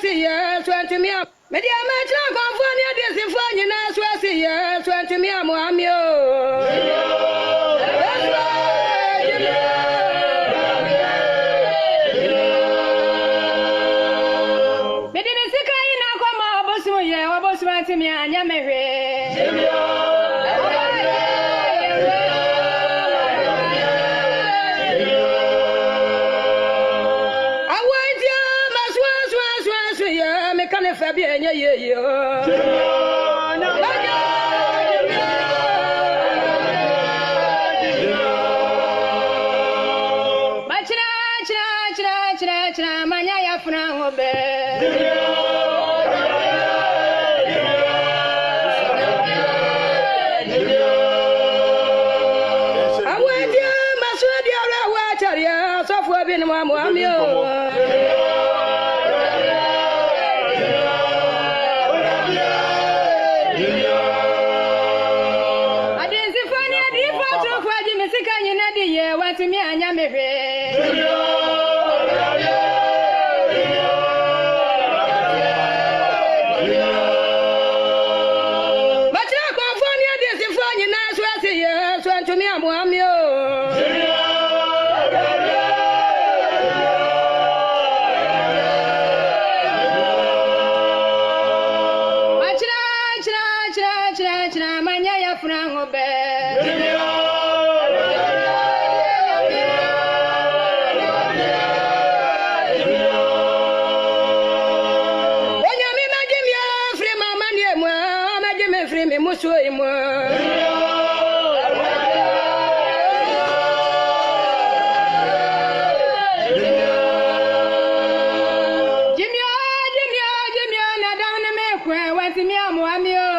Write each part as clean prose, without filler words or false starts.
swasi ye twenty me me dia me chira konfo ni adesifo nyina swasi ye twenty me amoami o me anya mehwe awadia maswa ye me kan fa bi enye ye chira manya ya funa hobe bin Muhammad adesifani adifo to kwaji misika nyina de ye watimi anya mehwe bachira konfoni adesifani na swasi ye so antumi Muhammad manya ya frango be onya mi majim ya free mama nie mo majim free mi muso imo jimya na dawne me kwa watimi amoami o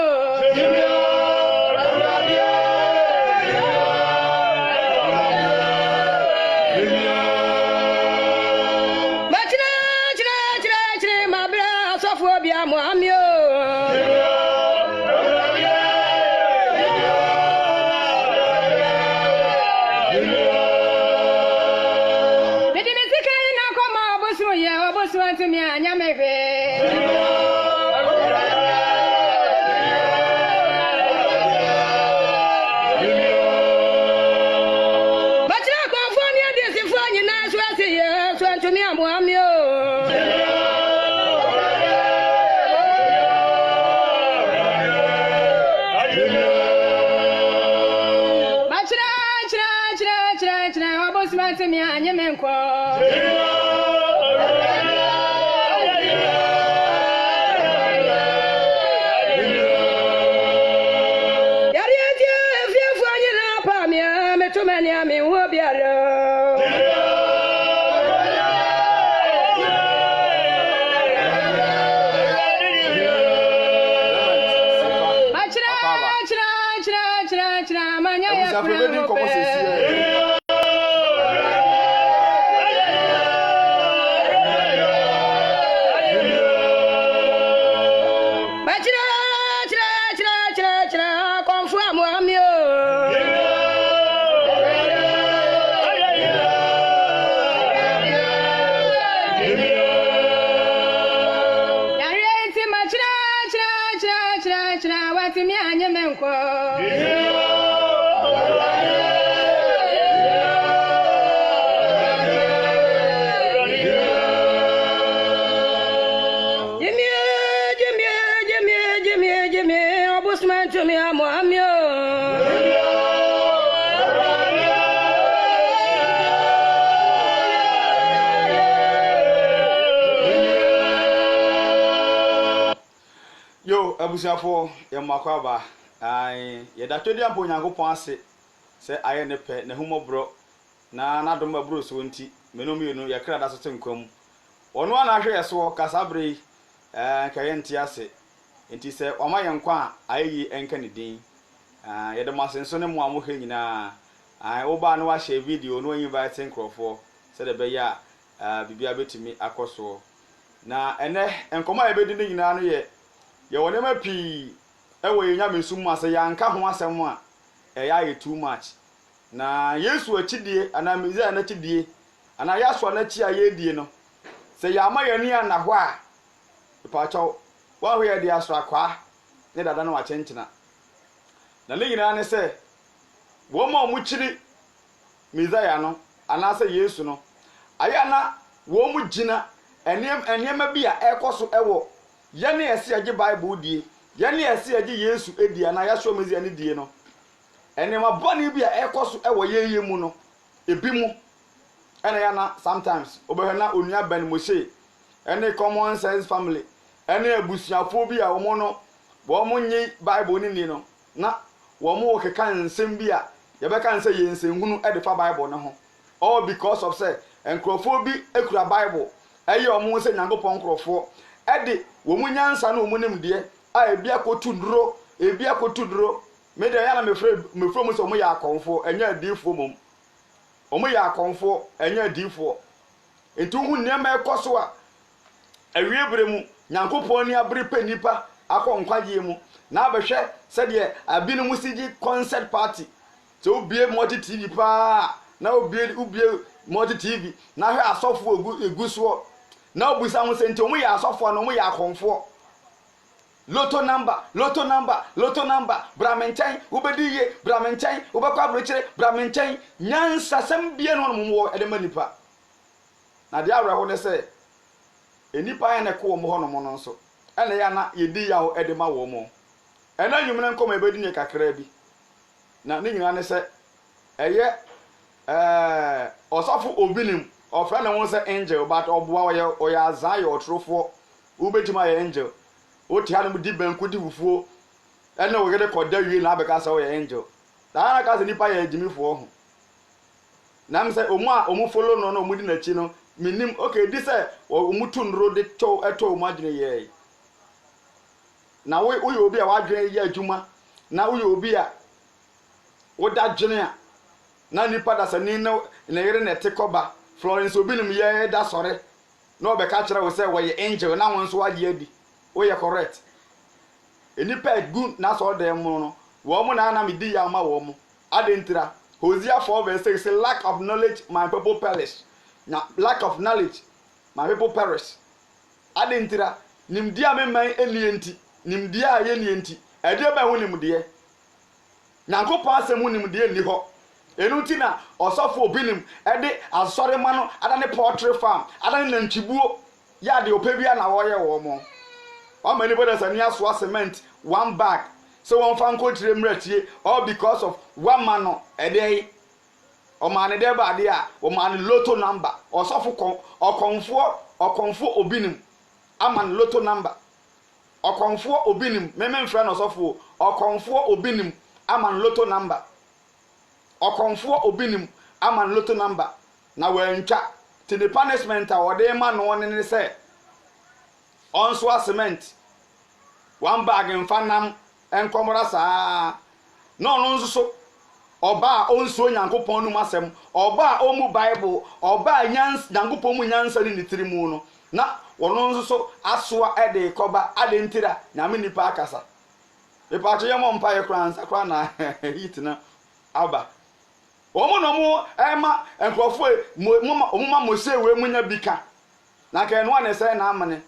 to me anya mehwe bachira konfo ni adesifo nyina swasi ye so antumi amoami o bachira obosu to me anya menko many ami wo biaro chira manya ya chira konfu amoami o watimi anya menko jimmy obusman to me amoami yo abusiafo ya makwaba ye da twedi ampo nyankopon ase se aye ne pe ne humobro na nadom abro so nti menomienu ye kra da so tenkwam ono ana hwe yeso kasabre kaye nti ase nti se oma ye nkwa ayi enka ne din ye de masenso ne mo amohe nyina oba no wa share video no invite nkrofo se de be ya bibia betimi akoso na ene enkoma ye bedi ne nyina no ye wone mapi ewe nya mesum ase yanka ho asem a ya too much na Yesu achidie ana Mezia na chidie ana Yaso na chi ayedie no se ya ma yani ana ho a ipacho wa hwe de asra kwa ne dada no wachenchina na ne nyina ne se wo ma mu chiri Messiah no anase Yesu no aya na wo mu gina enema bia ekoso ewo ye ne ese age Bible die ye ne ese age Yesu edi ana ya so Messiah ne die no enema boni bia ekoso ewo ye mu no ebi mu ene ya na sometimes obehana onua ban Moshe ene common sense family ene abusuafo bia wo no wo mo nyi Bible ni no na wo mo keka nsem bia ye be kan say ye nsenhunu e de fa Bible ne ho all because of say enkrofo bi ekura Bible eye omo say Nyankopon nkrofo e de wo mu nyansa na wo mu nimde a ebi akotu nduro me de ya na mefro mu so mo ya akonfo enya adifo mom omo ya akonfo enya adifo entu hu nneema ekoso a awie mu Nyankopon ni abere panipa akonkwaje mu na abehwe se de abinu musigi concert party so ubie multi TV pa na ubie multi TV na hwe asofo eguso na obusa ho se nti omo ya asofo na omo ya akonfo Lotto number bramenchen ubediye bramenchen ubakwa brochire bramenchen nyansa sambie no mo edemanipa na dia awreho ne se enipa ya ne ko mo ho no mo no so ene ya na yedi ya ho edema wo mo ena nyumne nkom ebedi ne kakra bi na ne nyina ne se eye osofo obinim ofra ne won se angel but oboa oya azan ya otrofo ubetima ya angel oti hanum di banku di fufuo ene wo gede koda wie na abeka sa wo ya angel na ka se nipa ya ejimifo ho na me se omu follow no omu di na chi no minim okay di se omu tunro de to eto omu adwene ye na wo yo obi a wadwene ye adwuma na wo yo obi a woda dwene a na nipa da se ni na yere na tekoba Florence obinim ye da sore na obeka kire wo se wo ye angel na won so waje adi we are correct enipa good na so dem no wo mo na me di ya ma wo mo adentira Hosea 4:6 say lack of knowledge my people perish na lack of knowledge my people perish adentira nimdi amemman enienti nimdi a ye nienti ede ba hu nimde Nyankopon asem hu nimde ni ho enuti na osofo obinim ede asore ma no adane poultry farm adane nantwibuo ya de opebia na wo ye wo mo how many brothers and yaswa cement one bag so one fan ko tire mratie all because of one man no ede o man de ba de a o man lotto number osofo okonfo obinim aman lotto number okonfo obinim meme mfra no osofo okonfo obinim aman lotto number okonfo obinim aman lotto number na wantwa to the punishment a wode ma no ne say onso cement one bag in fanam enkomora saa no nso so oba onso Nyankopon nu masem oba omu Bible oba nyans Nyankopon mu nyansa ni tirimu no na wono nso so asoa ede koba adentira nyame nipa akasa ipa to yemo mpa ye kransa kra na hit na aba omo no mo ema enkrofo omuma Mose we munya bika na ka eno ane say na amane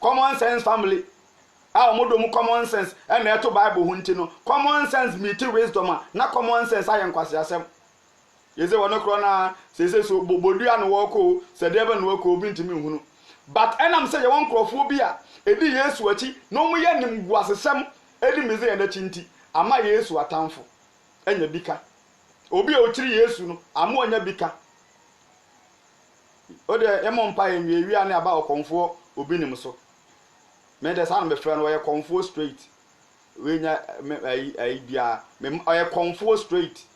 common sense family omodo mu common sense e na eto Bible hu nti no common sense meet wisdom na common sense ayen kwase asem yeze wono kro na sese so bobodu anu woko sedebe no woko obi ntimi hunu but enam say ye won krofo bi a edi Yesu achi no mu ye nim guasesem edi meze ye na chinti ama Yesu atamfo enya bika obi a ochiri Yesu no ama onya bika ode emompa ye wi ane aba okonfo obi nim so me de san me frɛ no ye konfo straight we nya ai bia me oye konfo straight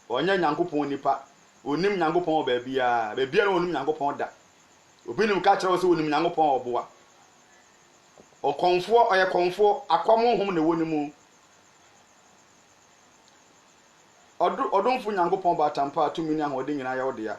onya Nyankopon nipa onim Nyankopon ba bia no onim Nyankopon da obi nim ka kyerɛ wo se onim Nyankopon oboa okonfo oye konfo akwamo hom ne wonimu odonfo Nyankopon ba tampa atumi ni ahode nyina ye wode ya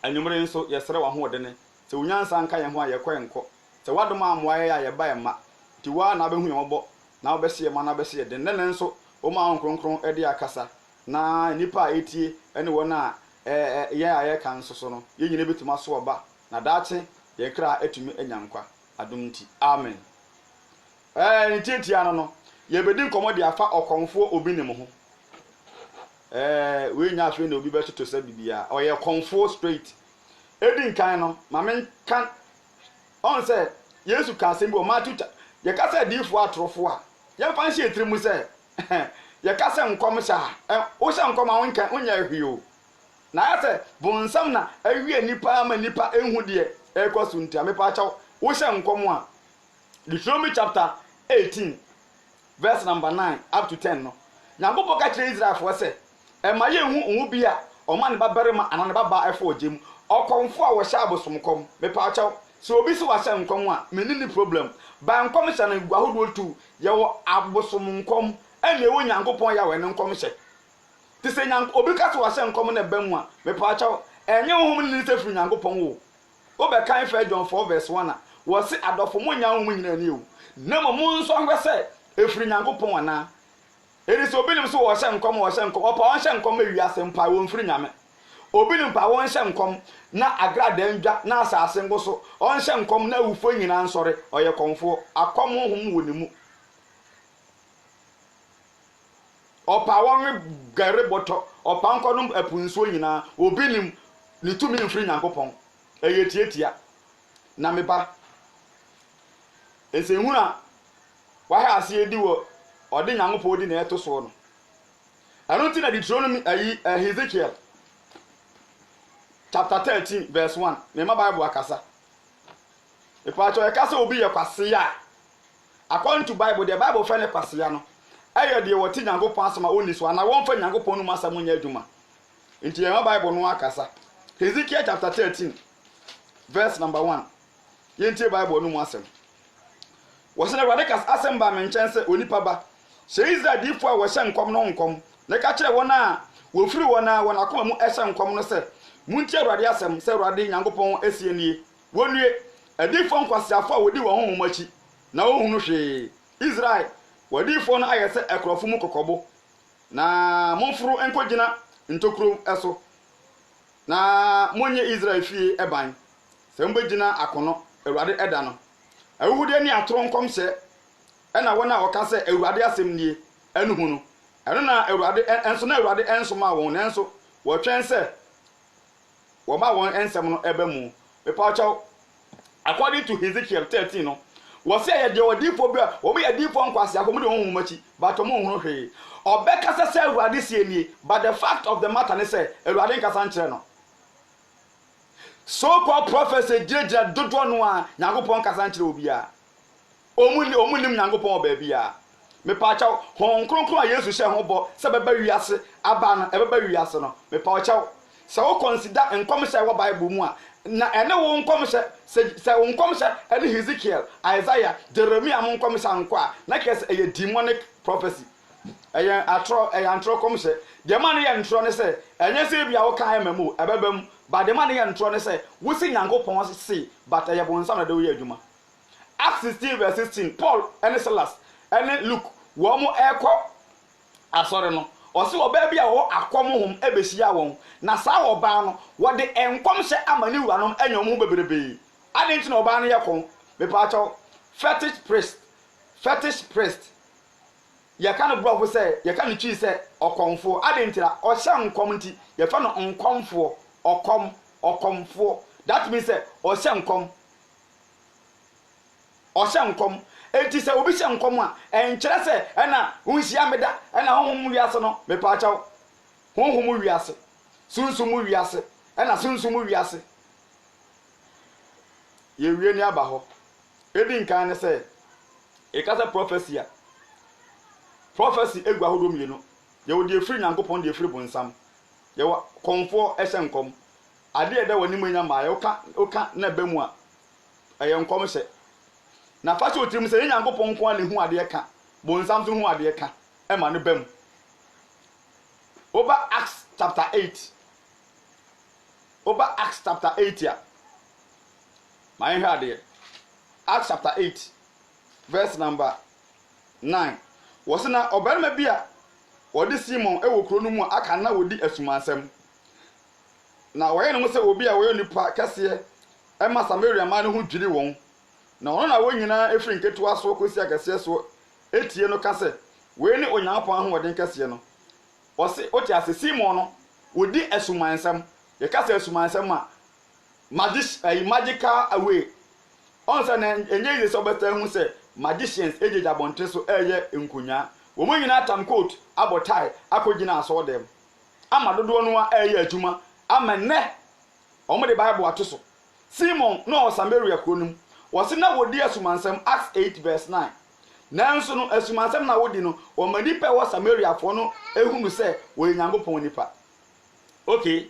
anwumre nso yesere wa ho ne se unyansa nka ye ho a ye kwenko se wadoma amoaye ya ye ba ye ma ti wa na behu ye obo na obese ye ma na bese ye den ne nso o ma honkronkron e de akasa na nipa etie ene wona ye aye kan so no ye nyine betuma so oba na daache ye kra atumi anyankwa adumti amen ni tietia no ye bedi nkomo de afa okonfo obi ne mo ho we nya afi na obi be toto sa bibia oye konfo straight edi nkan no mamen kan on say Yesu ka sembi o matuta ye ka say difo atrofo a ye fa nsie trimu say ye ka say nkom sha o sha nkom a wonka onya hwio na ya say bonsam na awie nipa ama nipa enhu de ekosu ntia me pa chaw wo sha nkom a Deuteronomy chapter 18 verse number 9 up to 10 no nyagopo ka kire Israel fo say e ma ye hu bi a o ma ne babarema anane baba efo ogem okonfo a wo sha abosomkom me pa chaw so obi si wa sha nkom a meni ni problem ba nkom sha na guahodo tu ye wo abosomkom ene wo nyankopon ya we ne nkom hye ti se obi ka si wa sha nkom na bemu a me pa chaw enye hom ni se firi nyankopon wo be kan fa John 4 verse 1 a wo si adofo mo nya hom nyina ni o na mo nso hwe se efiri nyankopon ana eri so obi nim so wo sha nkom opa won sha nkom awiase mpa wo mfiri nyame obi nim pa won sha nkom na agrada ndwa na asase ngoso on sha nkom na awufo nyina nsore oye konfo akom hom wo nimu opa won gare boto opa nkonum apunso nyina obi nim ni tumi mfiri nyankopon eye tietia na meba ese huna wa ha ase edi wo odi nyankopon odi na eto so no anu ti na Deuteronomy Ezekiel chapter 13 verse 1 me ma Bible akasa ipa cho ekasa obi ye kwase ya according to Bible the Bible fa ne kwase ya no ayo de wo ti nyankopon asema oni so na won fa nyankopon no masam nya adwuma nti ye ma Bible no akasa Ezekiel chapter 13 verse number 1 yentie Bible no mu asem wo se na radikas asem ba me nchen se onipa ba she Israel difo a wo hye nkom no nkom ne ka kire won a wo firi won a won akoma mu ehye nkom no se muntie Awurade asem se Awurade nyankopon esie nie wonue adifo nkwasiafo a wodi wo honhom machi na wo hunu hwe Israel wadifo no ayese ekrofo mu kokobo na monfuru enkogina ntokuro eso na monye Israel fie eban se mbegina akono Awurade eda no awude ni atoro nkom hye ena wona woka se Awurade asem nie enu hunu eno na Awurade enso na Awurade enso ma won enso wo twen se wo ma won ensem no eba mu me pa chaw according to Ezekiel 13 no wo se ye de odifo bia wo be adifo nkwase akomo de honhom machi but mo hunu hwe obeka se Awurade sie nie but the fact of the matter ne se Awurade nkasa nkyere no so called prophecy jeje dodo no a nyankopon kasa nkyere obi a omunim nyankopon ba bia me pa chaw hon kronkron a Yesu hye ho bo se beba wiase aba no ebeba wiase no me pa chaw se wo consider enkom hye wo Bible mu a na ene wo nkom hye se wo nkom hye ene Ezekiel Isaiah Jeremiah mo nkom hye anko a na kese eye demonic prophecy eye antro kom hye de man ye ntro ne se enye se bia wo kan emamu ebebam but the man ye ntro ne se wo si nyankopon se but eye bonsam na de wo ye adwuma Acts 16 verse 16 Paul and Silas and Luke wo mo eko asore no o se oba bia wo akom hom ebehia won na sa oba no wo de enkom hye amani wuranom anyom ho bebrebe ade nti na oba no ye kon me pa chaw fetish priest ye kan bro fo say ye kan chi say okomfo ade nti na o hye nkom nti ye fa no nkomfo okomfo that means say o hye nkom enti se obi hye nkom a enkyere se ena hunhia meda ena honhom wiase no me pa chaw honhom wiase sunsum wiase ena sunsum wiase ye wie ni aba ho edi nkan ne se e ka se prophecy egwa hodom ye no ye wo de free nyankopon de free bonsam ye wo konfo ehye nkom ade eda wani manya ma ye oka na ba mu a eye nkom hye na fa so tirim se nyankopon ko ale hu ade ka bonsam so hu ade ka e ma no bam over Acts chapter 8 ya my head Acts chapter 8 verse number 9 was na obarima bia wodi Simon ewo kro no mu aka na wodi asumansam na woye no se obi a woye nipa kase e ma Samaria man ho dwiri won na ono na wo nyina efiri nketewa so kosi akase so etie no ka se we ni onyankopon ahoden kase no ose oti ase Simon no wodi asumansam ye ka se asumansam a magical away on sa na enye ise so beta hu se magicians ejeja bonte so eye nkunya wo mo nyina tam coat abotai akogina aso dem ama dodo no a eye adwuma ama ne omo de Bible atoso Simon no Samaria kronum wose na wodi asumansam Acts 8 verse 9 nanso no asumansam na wodi no o mani pe wo Samaria fo no ehunu se wo Nyankopon nipa. Okay,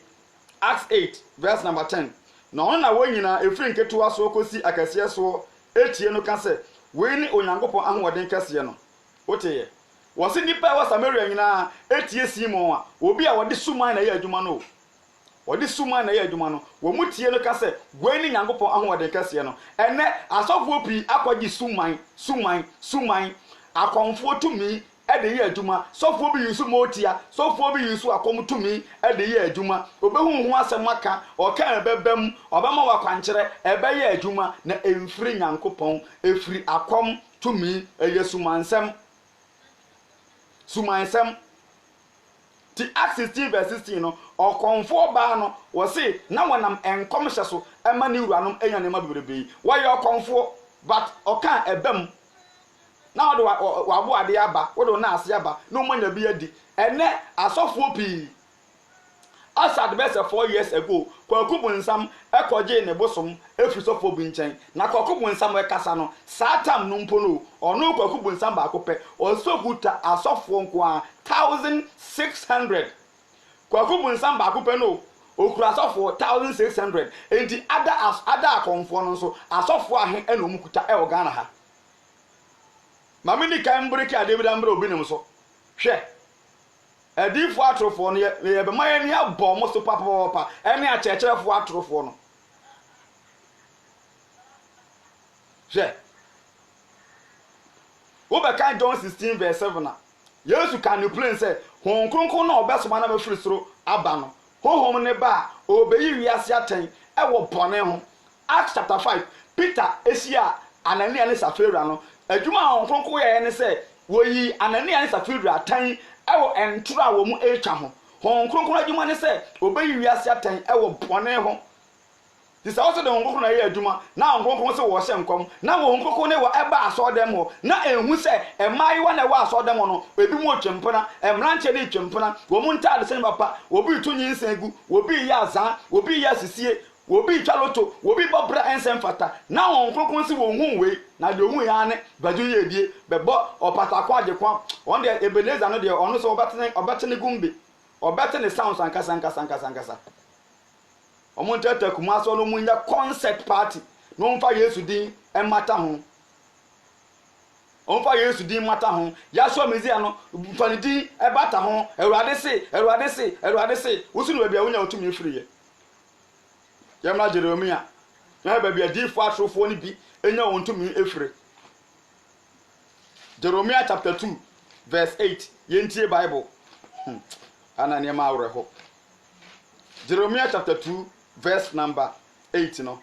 Acts 8 verse number 10 na ona wo nyina efiri nketewa so kosi akase so etie no ka se we ni Onyankopon ahoden kase no woteye wose nipa wo Samaria nyina etie Simon a obi a wode suman na ye adwuma no wode suman na ye adwuma no wo mutie no ka se we ni Nyankopon ahoden kase no ene asofo pi akwaji suman akonfo tumi ede ye adwuma sofo bi yusu motia sofo bi yusu akom tumi ede ye adwuma obehu hu asem aka oka ebebem obama wakwankyere ebe ye adwuma na emfiri Nyankopon efiri akom tumi eye sumansem ti Acts 16 verse 16 no okonfo ba no wo se na wonam enkom hye so ema ne wuranom enyane ma bebrebe wo ye okonfo but oka ebem na wo wabo ade aba wo na ase aba no manya bi adi ene asofo pi asad best 4 years ago kwakubu nsam ekoje ne bosom efiri sofo bi nchen na kwakubu nsam ekasa no satam no mpo no ono kwakubu nsam ba akopɛ osofuta asofo nko a 1600 kwakubu nsam ba akopɛ no okura asofo 1600 enti ada akonfo no so asofo ahe ena omukuta e Ghana ha mamini kan breki David ambre obi nim so hwe edifo atrofo no ye be maye ni abo mo so papa ene a checherefo atrofo no hwe wo be kan John 16 verse 7 na Yesu kan no plain say hon kronkron na obesoma na mafiri soro aba no honhom ne ba obeyi wiase aten e wo bone ho. Acts chapter 5 Peter esia Anania ne Safira no adwuma hon kronkron ye ne say wo yi Anania ne Safira aten ewo entura wo mu etwa ho hon kronkron adwuma ne se obeyi wiase aten ewo bone ho disa also de hon kronkron na ye adwuma na hon kronkron se wo hye nkom na hon kronkron ne wo eba asodem ho na ehu se emaiwa na wo asodem no ebi mu otwempena emranche ne twempena wo mu ntade se papa obi tunyi nsegu obi ya azan obi ya sisie obi twaloto obi bobra ensem fata na hon kronkron se wo hu we na de hu ya ne badu ye die bebo opatako agekwa on de Ebenezer no de ono so obatene gumbi obatene sounds ankasa omontata kuma so no munya concert party no mfa Yesu din emata ho onfa Yesu din mata ho ya so mezia no mfani din ebata ho Erade se wusu no bia wonya otumi efiri ye yamna Jeremia na bia difo atrofo ni bi enya wontumi efiri Jeremiah chapter 2 verse 8 yentie Bible anania ma awreho Jeremiah chapter 2 verse number 8 no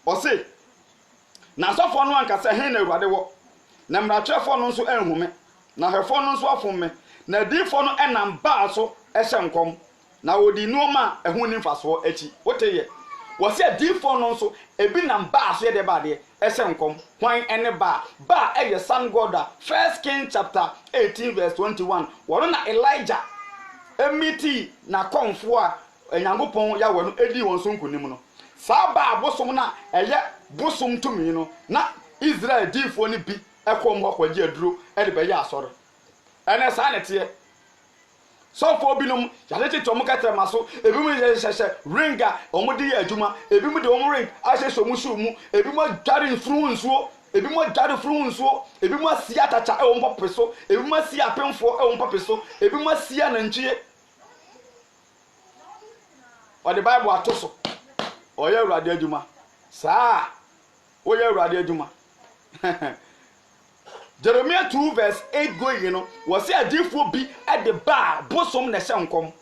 o say na sofo no anka se hen na Awurade wo na mratwefo no nso enhume na hefo no nso afome na difo no enam ba so ehye nkom na wodi nuoma ehun ni mfaso achi woteye wo se difo no nso ebi nam ba so ye de ba de ehye nkom hwan ene ba eye son God 1 King chapter 18 verse 21 wo na Elijah emiti na konfo a Nyankopon ya wo no edi won so nkunim no sa ba abosom na eye bosom tumi no na Israel difo ni bi ekom hokwaji aduro e de be ya asore ene sa nete so fo binom ya leti to mo katra maso ebi mu hye ringa omudi ya adwuma ebi mu de omo ring ahye so mu su mu ebi mu dware furu nsuo ebi mu dware furu nsuo ebi mu asia tacha e ompo peso ebi mu asia apemfo e ompo peso ebi mu asia nantwie o the Bible atoso oye Awurade adwuma saa oye Awurade adwuma Jeremiah 2 verse 8 going, you know, was a different be at the bar, bosom na shankom.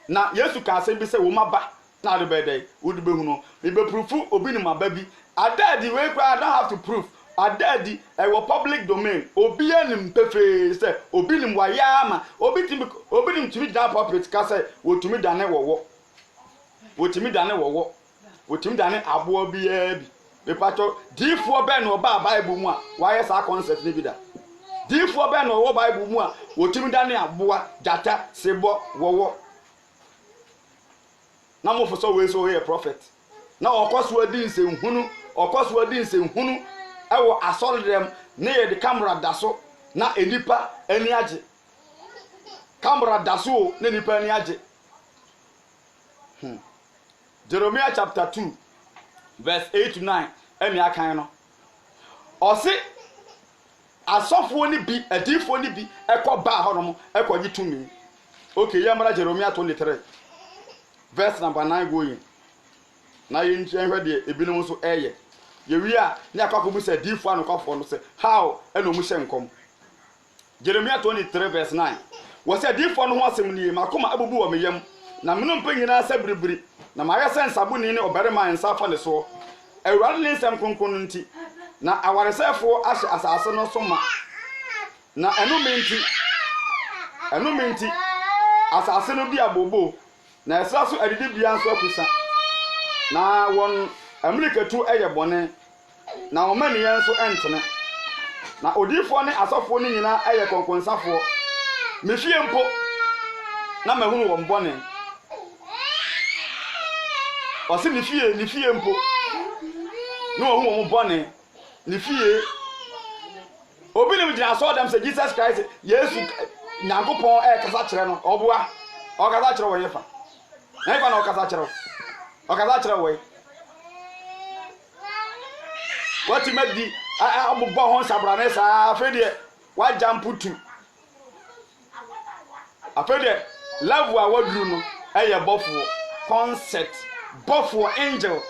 Now, yes, you can say, be say, Woma ba, now the bed day, would be no, be proof, obin my baby, Adadi we I don't have to prove. Adadi a public domain. Obi enim pefe say obi nim wayama. Obi nim tumi dan puppet ka say wo tumi dane wowo. Wo tumi dane wowo. Wo tumi dane abo bia bi. Me pato difo be no ba Bible mu a why sa concept ni bi da. Difo be no wo Bible mu a wo tumi dane aboa jata sebo wowo. Na mo for so we so here prophet. Na okoso adi nsehunu okoso adi nsehunu ewo asole dem na ye de camera daso na enipa ani age camera daso na enipa ani age Jeremiah chapter 2 verse 8 to 9 emi akan no osi asofo ni bi adifo ni bi ekoba honom ekogi tumi. Okay, yamara Jeremiah 23 verse number 9 going na yin hwe de ebinum so eye ye wi a ne akwafu bu se difo anokofo no se how eno mu hye nkom. Jeremiah 23 verse 9 wo se difo no ho asem ni makoma abubu wo meyam na meno mpanyina sa biribiri na ma yɛ sense abuni ne obarima nsa fa ne so awurade ne nsɛm kronkron nti na awaresɛfo ahye asase no so ma na eno menti asase no di abobo na ɛsra so adidi bia nso akusa na won amerikatu eye bone na wo mani yen so entene na odifo ne asofo ne nyina eye konkonsafo mefie mpo na mahunu wo mbone osi ni fie mpo no wo wo mbone ni fie obi ne gina so dem say Jesus Christ Yesu Nyankopon kasa kire no oboa o kasa kire wo yefa na ifa na o kasa kire wo what you make the abubo hon sabrane sa afede wa jamputu afede love wa wadru no eye bofo concert bofo angel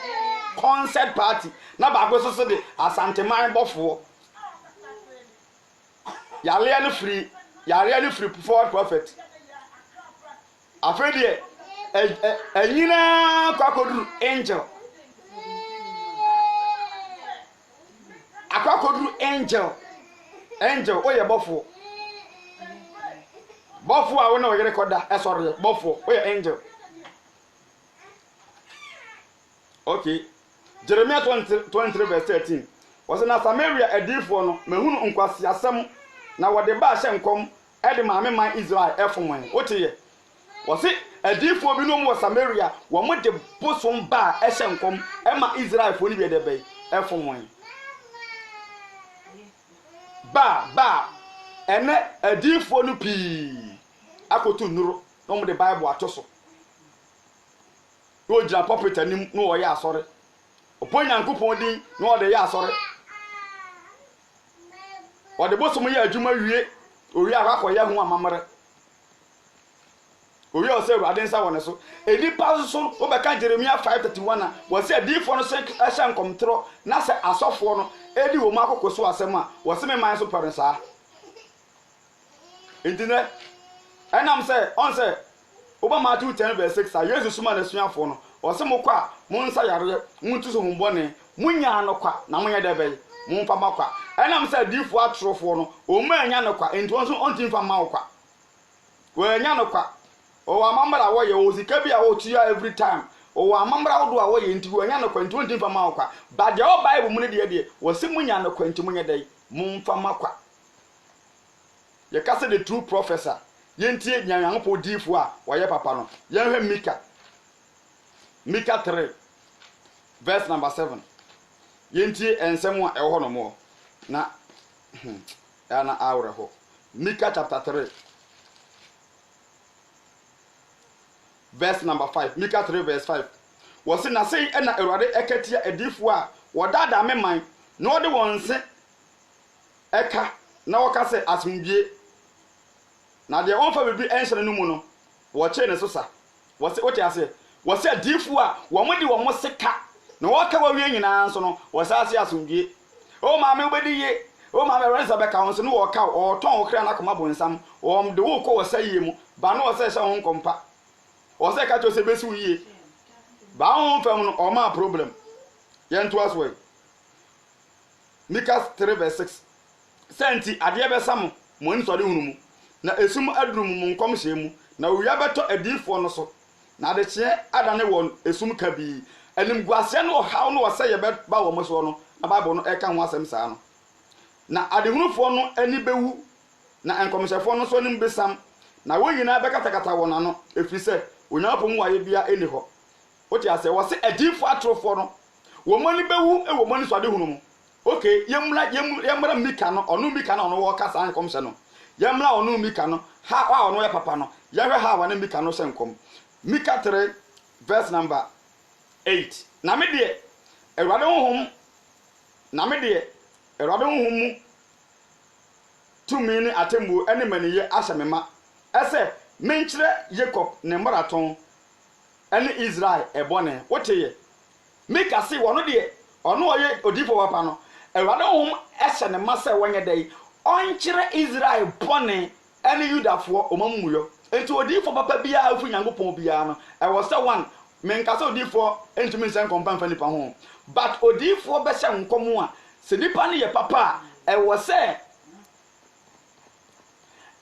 concert party na ba gbo so de asante man bofo yale ni free forward prophet afede enyina kwakodru angel akwakodru angel oye bofo a wona o yere koda esore bofo oye angel. Okay, Jeremiah 23 verse 13 was na Samaria edifo no mahunu nkwasi asem na wode ba hye nkom ede maame man Israel efomwen wotiye wose edifo bi no mo Samaria wo mo de bosom ba hye nkom ema Israel fo ni bi de bay efomwen ba ene edifo no pi akotu nuro no mo de Bible atoso no jira puppet anim no wo ya asore oponya nkopon din no wo de ya asore wo de bosom ya adwuma wie owi akwakoya hu amamere owi o se ruade nsa wone so edipa so wo be kan Jeremiah 5:31 na wo se edifo no se ehya nkomtro na se asofo no edi wo makokoso asem a wo se me man so parensa intine enam se on se Oba Matthew 10 verse 6 Jesus suma na suafo no o se mokwa mo nsa yare muntu so mbone munya anokwa na monye debey mo mfa makwa enam se difo atrofo no o ma anya nokwa enti won so onti mfa makwa we anya nokwa o amambra wo ye o sika bia o tia every time o amambra wo do a wo ye enti we anya nokwa enti onti mfa makwa ba de o Bible mu ne de wo se munya nokwa enti monye dey mo mfa makwa ye kase the true professor yentie nyanyanpo difo a woye papa no yenhwe Mika 3 verse number 7 yentie ensem a ewo no mo na ana awre ho Mika chapter 3 verse number 5 Mika 3 verse 5 wose na sei na Awurade eketia edifo a wodada meman na ode wonse eka na wokase asumdie na de onfa bebi enhyere no mu no wo che ne sosa wose wote ase wose adifo a wo modi wo mo seka na wo ka wa wie nyina nso no wose ase asumdie o ma me obedi ye o ma me rensa be ka wonso no wo ka o ton wo kra na koma bonsam o mde wo ko wose yie mu ba no wose hye ho nkompa wose ka to se besi wo yie ba ho fam no o ma problem ye nto aso Micah 3:6 senti ade besa mo mo ni so de hunu mu na esum aduru mu nkom hye mu na owia beto adifo no so na de kye adane won esum ka bi anim guase no haw no wose ye ba wo mo so no na bible no eka ho asem saa no na adehunufo no ani bewu na enkomhyefo no so nim besam na wonyina bekatakata won ano efise onyapom waye bia eni ho wote ase wose adifo atrofo no wo mani bewu e wo mani so adehunu mu okay yemra Mika no onu Mika no wo kasa enkomhye no yemra onu Mika no ha wa onu ya papa no yehwe ha wa ne Mika no senkom Mika 3 verse number 8 na me de Ewurade honhom na me de Ewurade honhom mu tumi ni atembu ene maniye ahyemema ese menkyere Jacob ne maraton ene Israel ebone woteye Mika se wono de ono oye odifo papa no Ewurade honhom ehye ne masa wonye dai onkyere Israel bone ene Yudafo omamuyo enti odifo papa bia afu Nyankopon bia no e was the one menkasa odifo entumi nsen kompan fa nipa ho but odifo be hye nkomo a se nipa ne ye papa e was say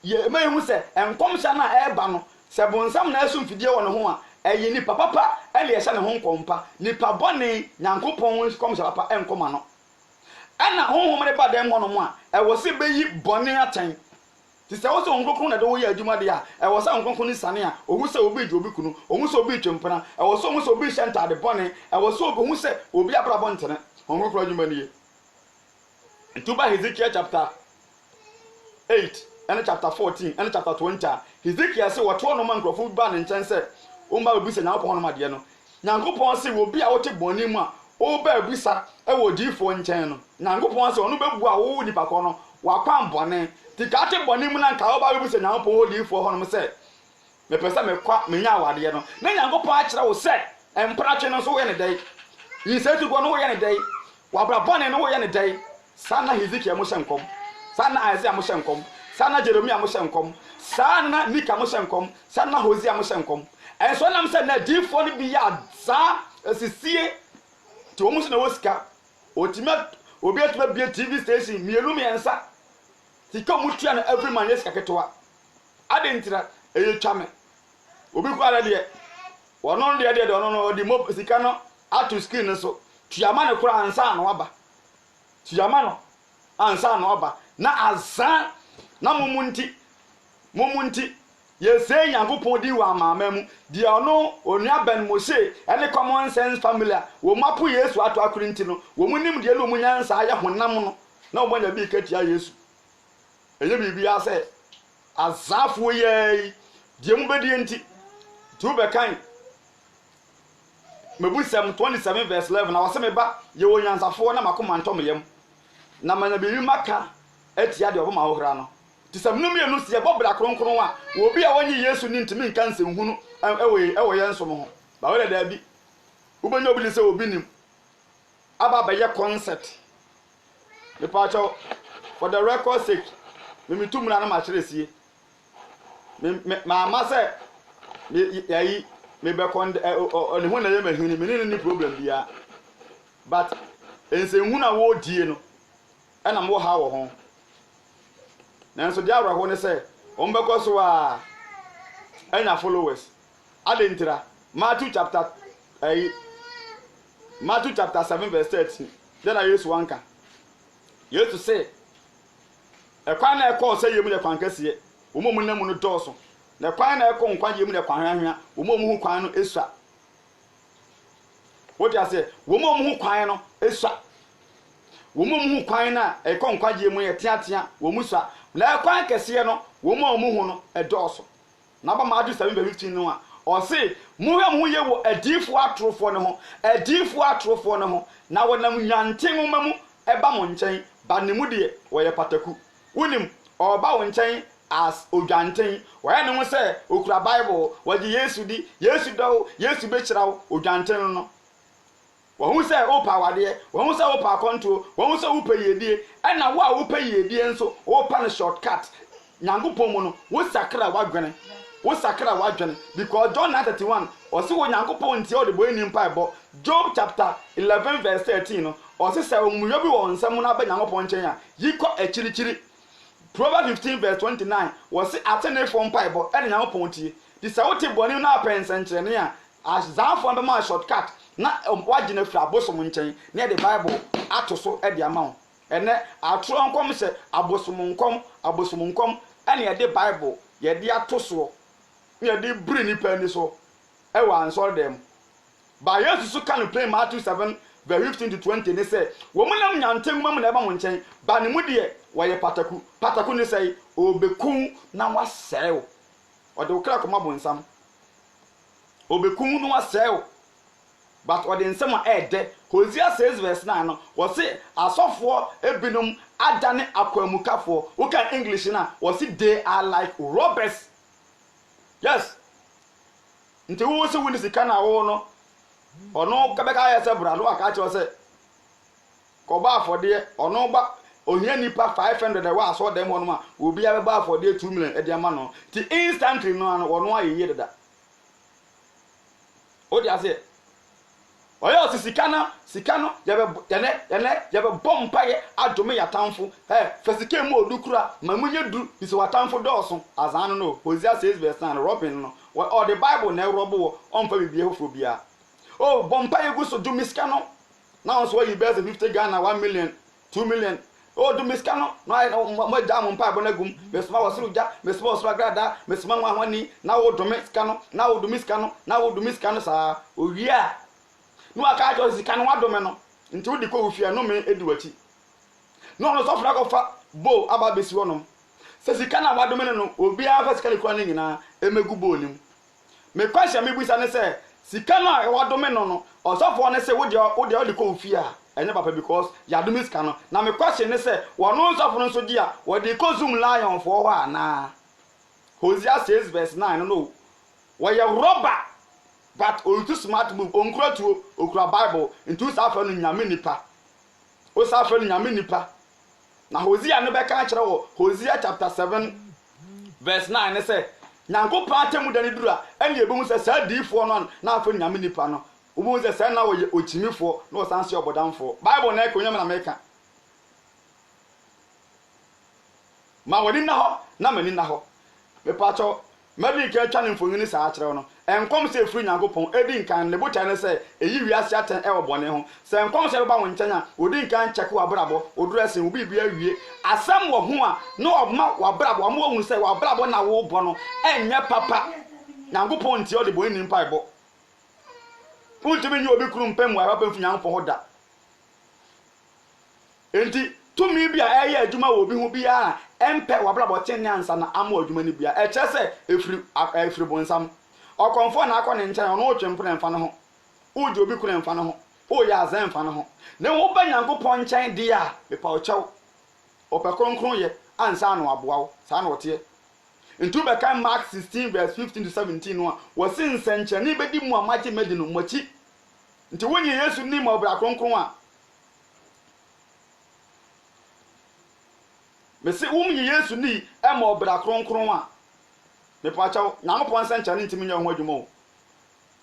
ye mehu se enkomhya na eba no se bonsam na asu mfidie wo ne ho a eye nipa papa ele ye hye ne ho nkompa nipa bone Nyankopon komhya papa enkoma no ana honhom ne ba dem ho no mo a e was be yi bone aten ti se wo se onkokun na do wo ye adwuma de a e wo se onkokun ni sane a ohu se obi dwo obi kunu ohu se obi twempena e wo se ohu se obi shenta de bone e wo se ohu se obi abra bontene onkokun adwuma ni ye ntuba Hezekiah chapter 8 and chapter 14 and chapter 20 Hezekiah se woto no man krofo ba ne nchen se o mba obi se Nyankopon no made no Nyankopon se obi a wote boni mu a o ba abisa e wo difo nchen no Nyankopon se onu bebu a wo nipa ko no wakwan bone tikate boni mu na nka wo ba obi se Nyankopon wo difo ho no se me pesa me kwa me nya awade no na Nyankopon a kire wo se empratwe no so wo ye ne dai yi se tu go no wo ye ne dai wa bra bone no wo ye ne dai sana Hezekiah mo hyenkom sana Isaiah mo hyenkom sana Jeremiah mo hyenkom sana Mika mo hyenkom sana Hosea mo hyenkom enso nam se na difo no bi ya za asisie ti wo mo se na wosika otima obi atuma bi TV station mielu miensa ti ka mutua na every man yes kaketoa adentira eye twame obi ko ala de wono de ono no di mo sika no atu screen so tuama ne kura ansa na waba tuama no ansa na waba na azan na mumunti yese Nyankopon di wa mamamu di ono onua ben Mose ene common sense family wo mapu Yesu ato akurinti no wo munim de lo munyansa aya honam no na obonya bi katia Yesu eye bibi ya se azafo ye die mu bedi enti tu be kan mebusam 27 verse 11 na wase meba ye wo nyansafo na makoma ntom yem na manya bi maka etia de oboma hohra no tisamnum ye no se bobra kronkron a obi a wonye Yesu ni ntimi nka nsehunu ewo ye nsom ho ba wele da bi ubenya obi se obi nim aba ba ye concert the pacho for the record sake me tumra na ma kyeresie ma se yayi me be kon oni hu na ye mahuni me ni problem bia but nsehunu a wo die no na mo ha wo ho nanso dia awra ho ne se ombeko so a anya followers adentira Matthew chapter 7 verse 13 then Yesu wanka Yesu say ekwan na ekọ se yemu ne kwan kase omom namu no doso na kwan na ekọ nkwan yemu ne kwan hwanhwa omom hu kwan no esua what you say omom hu kwan no esua omom hu kwan na ekọ nkwan yemu ye tiatia womusua na kwan kase no omom hu no edoso na ba Matthew 7:15 no a o say muhwe mu ye wo adifo atrofo ne ho na wonam nyanten mamu eba mo nkyɛn ba ne mu de wo ye pataku wonim oba wo nkyɛn as odwanten wo ye ne ho sɛ okura Bible waji Yesu di Yesu dawo Yesu be kyirawo odwanten no wo hu sɛ o pa wade wo hu sɛ o pa control wo hu sɛ o pa yedie ɛna wo a wo pa yedie nso o pa no shortcut Nyankopɔn mu no wo sakra wadwene because John 9:31 o se wo Nyankopɔn ntie o de boy nim pa ebo Job chapter 11 verse 13 no ɔse sɛ omuyo bi wɔ nsɛm na ba Nyankopɔn nkyɛn a yikɔ akyirikyiri. Proverbs 15 verse 29 wɔse atenefo mpaebɔ ɛne Nyankopɔn tie. Di sɛ wote bɔne na apɛ nsɛnkyerɛnne a azanfo bɛma shortcut na wagye na fira abosom nkyɛn na de Bible ato so de ama wo. Ene atoro nkɔm sɛ abosom nkɔm ɛne yɛde Bible yɛde ato so na yɛde biri nipa ni so ɛwɔ ansɔre dem. Ba Yesu so kan play Matthew 7 verse 15 to 20 ne sɛ wo mu nam nyanten mu na ɛba mo nkyɛn ba ne mu deɛ wɔyɛ pataku ne sɛ obeku na wasɛrew ɔde wo kra kɔma bonsam obeku no wasɛrew but ɔde nsɛm a ɛɛdɛ Hosea 6 verse 9 no wɔse asɔfoɔ ebinom adane akwamukafoɔ wo kan English na wɔse they are like robbers. Yes, nti wo se wo ni sika na wo no ono kabeka ya se brado aka che se ko ba afode ono ba ohia nipa 500 e wa so dem no ma obi ya ba afode 2 million e de ma no ti instantly no ano ono aye dada o dia se oyo sika no ye be bompa ye adome ya tamfo fasika mu odukura mamunye du bisi watamfo dɔɔso azan no Hosea 6 verse 9 Robin no or the Bible na robo on fa bibie hofo bia. Oh, bompa ye go so do miska no now so you bear 50 Ghana 1 million 2 million. Oh, do miska no mo da mo mpa bonagum mesma wasuru ja mesma wasuru agrada mesma nwanwani na wo do miska no na wo do miska no sa owia no aka jo sika no wadome no nti wodi ko ofia no me ediwachi no so fra ko fa bo aba besi wonom se sika na wadome no obi afa sika lekwa ne nyina emegu bo nim me kwasha me busa ne se sika na wadome no osofo ne se wodi ko ofia enye papa because ya do sika no na me kwasha ne se wono osofo no so di a wodi ko zoom lion for ho ana Hosea 6 verse 9 no wo ye robber. But o too smart move onkura to okura Bible into safa no nyame nipa o safa no nyame nipa na Hosea no be ka kire wo Hosea chapter 7 verse 9 ne say Nyankopɔn atemu dani dura ene ebemu say sa diifo no na afa nyame nipa no obu say sa na wo ochimifo na o sanse obodamfo Bible na ekonyam na meka ma wodi na ho na mani na ho me pacho madi ka twa ne mfonyini sa akire no enkom se firi Nyankopɔn edi nkan ne bocha ne se eyi wiase aten e wobone ho se enkom se ba won nkyanya odi nkan check wa brabo odrese obi bia wie asam wo ho a no obma wa brabo am wo hu se wa brabo na wo bo no enye papa Nyankopɔn nti odi bo ni mpa ibo ultimi nyi obi kuru mpem wa papa mfi Nyankopɔn ho da enti tumi bia eye adwuma wo bi hu bia empe wa brabo ten nyansa na amo adwuma ni bia e kye se efiri bonsam okonfo na akọ ne nkyɛn ono otwempre mfa no ho uji obi kure mfa no ho o ya azan mfa no ho ne wo ba Nyankopɔn nkyɛn de a bepa okyɛw opekronkron ye ansa no aboawo saa na ote ntu be kan Mark 16 verse 15 to 17 no a wo sin nkyɛn be di mu amaje medi no mochi nti wonye Yesu ni ma obra kronkron a mesi wonye Yesu ni e ma obra kronkron a me pacho Nyankopɔn nkyɛn ne ntimi nya ho adwuma o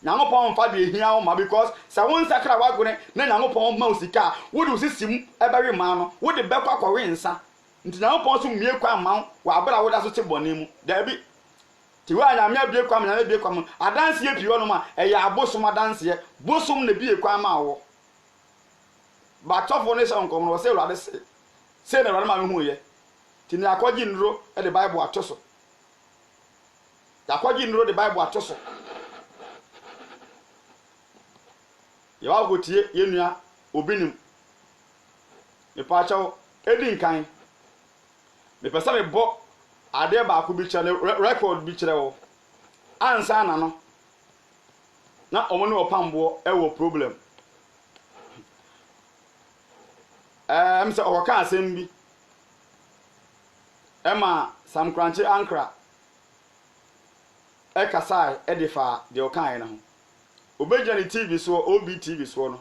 Nyankopɔn mfa de ehia o ma because sa won sakra wagone na Nyankopɔn ma osika wo de osisim ebewe ma no wo de bekwa kwawe nsa nti Nyankopɔn so mie kwa ma wo abra wo da so te bone mu da bi ti wa nya me abie kwa me na abie kwa mu adanse e pi wono ma e ya abosom adanse bosom na bie kwa ma wo ba tofo ne se onkom no se Awurade se na Awurade ma me hu ye ti na akɔgi ndro e de Bible atoso yakwaji nro the Bible atoso ye wa gotie yenua obinim me pacho edi nkan me pesa me bo ade ba ko bi chale record bi chire wo ansa na no na omo ne opambo e wo problem me se o ka asem bi ema Sam Kranche Ankra ekasai edifa de okan na ho obeja ni TV so OBTV so no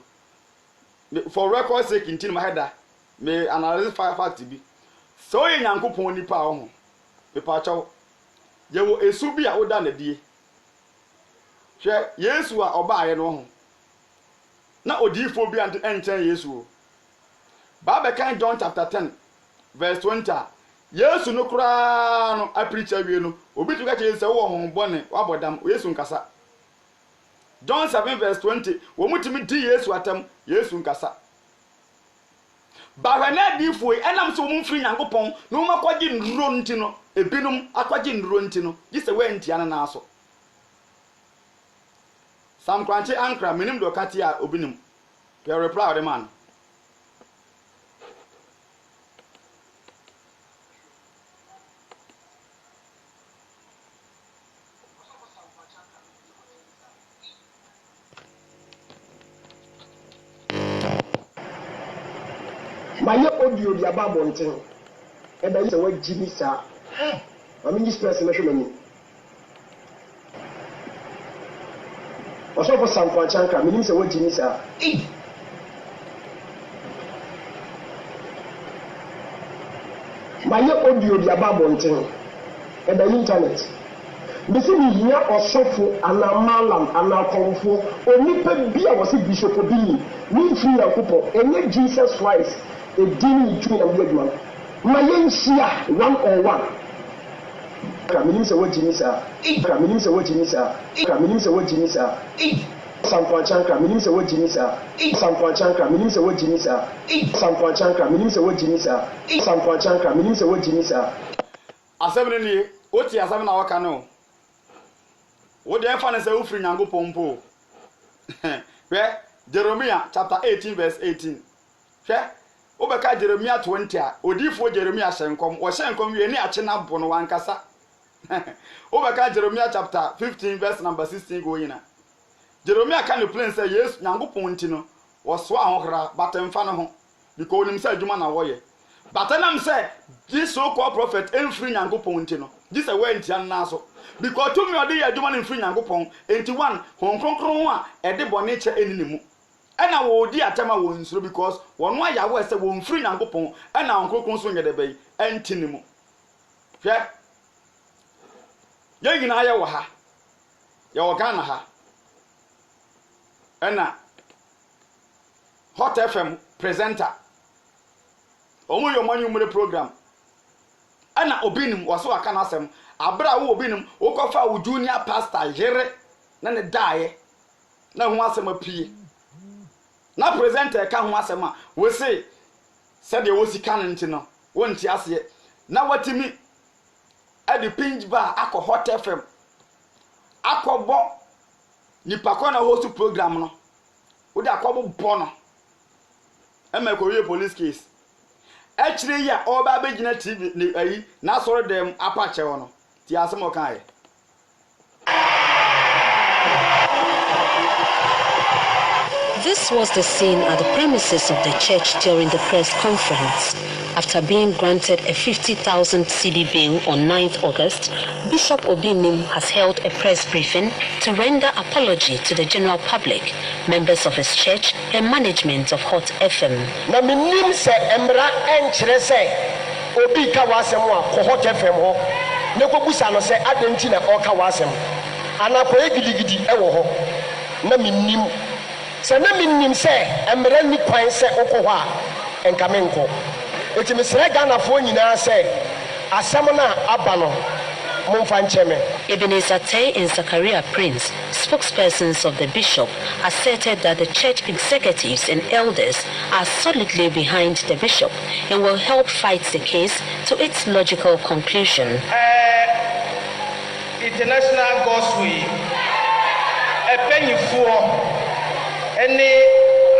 for record sake in my header me analyze fact bi so ye Nyankopɔn nipa ho me pa chawo ye wo esu bi a oda na die hwe Yesu a oba aye no ho na odifo bi ante enchen Yesu Bible kan John chapter 10 verse 20. Yesu no kura no a preacher wie no obi tu ka che se wo honbone wabodam Yesu nkasa. John 7 verse 20 wo mutimi di Yesu atam Yesu nkasa. Bahana di foi enam so wo mfiri Nyankopon no makwaji nduro nti no ebinum akwaji nduro nti no gise we ntia na aso. Sam kranche ankra minim do kati a obinim. You reply the man. My audio the about mountain. And there is a word Jimmy sir. I mean this person measurement. Also for some Kwanchanka, meaning the word Jimmy sir. My audio the about mountain. And the internet. Bisi bi hia osofo anamalam anakonfo onipa bia wose bishop bi ni mfiri Yakobo enye Jesus Christ edini itwi na mwadwan ma yenhia 101 kaminim se wajimisa kaminim se wajimisa kaminim se wajimisa sampachanka minim se wajimisa sampachanka minim se wajimisa sampachanka minim se wajimisa sampachanka minim se wajimisa asabne ni oti asabna waka no wo de fa na se ufiri Nyankopon po Jeremiah chapter 18 verse 18 Obeka Jeremiah 20 a odifo Jeremiah hyenkom wo hyenkom wie ni ache na bo no wankasa Obeka Jeremiah chapter 15 verse number 16 go yina Jeremiah kan the plan say yes Nyankopon nti no wo so ahohra batemfa no ho because onim say adwuma na wo ye batanam say this so called prophet emfiri Nyankopon nti no this a way ntia na so because to me odi adwuma na emfiri Nyankopon enti one hon kronkron a ede bone che eninimu ena wo di atema wo nsuro because wonu ayawo ese wo mfiri Nyankopon ena onkronkron so nyedebei entinimu hwe yegina aye wo ha ye wo Ghana ha ena Hot FM presenter omo yo manyu mu program ena obinim waso aka na asem abra wo obinim wo kofa wo junior pastor yere na ne dae na ho asem apie na presenter ka ho asem a we say said wo sika nti no wonti ase na watimi at the pinch bar akọ Hot FM akọbọ nipa ko na host program no wo de akọbọ bo no emekọ police case actually ya oba begina TV ni ayi na soro dem apache wono ti asemo kan ye This was the scene at the premises of the church during the press conference. After being granted a 50,000 CD bail on 9th August, Bishop Obinim has held a press briefing to render apology to the general public, members of his church, and management of Hot FM. Na minim se emra enkyere se obi ka wasem a ko Hot FM ho ne ko busa no se adenti na o ka wasem ana ko egidigidi e wo ho na minim se na minim se emra ni kwan se okọ ho a enkamenko eti mesre Ghana fo nyina se asem na aba no momfa ncheme. Ebenezer Tay and Zachariah Prince, spokespersons of the bishop, asserted that the church executives and elders are solidly behind the bishop and will help fight the case to its logical conclusion. International Gospel, a penny for any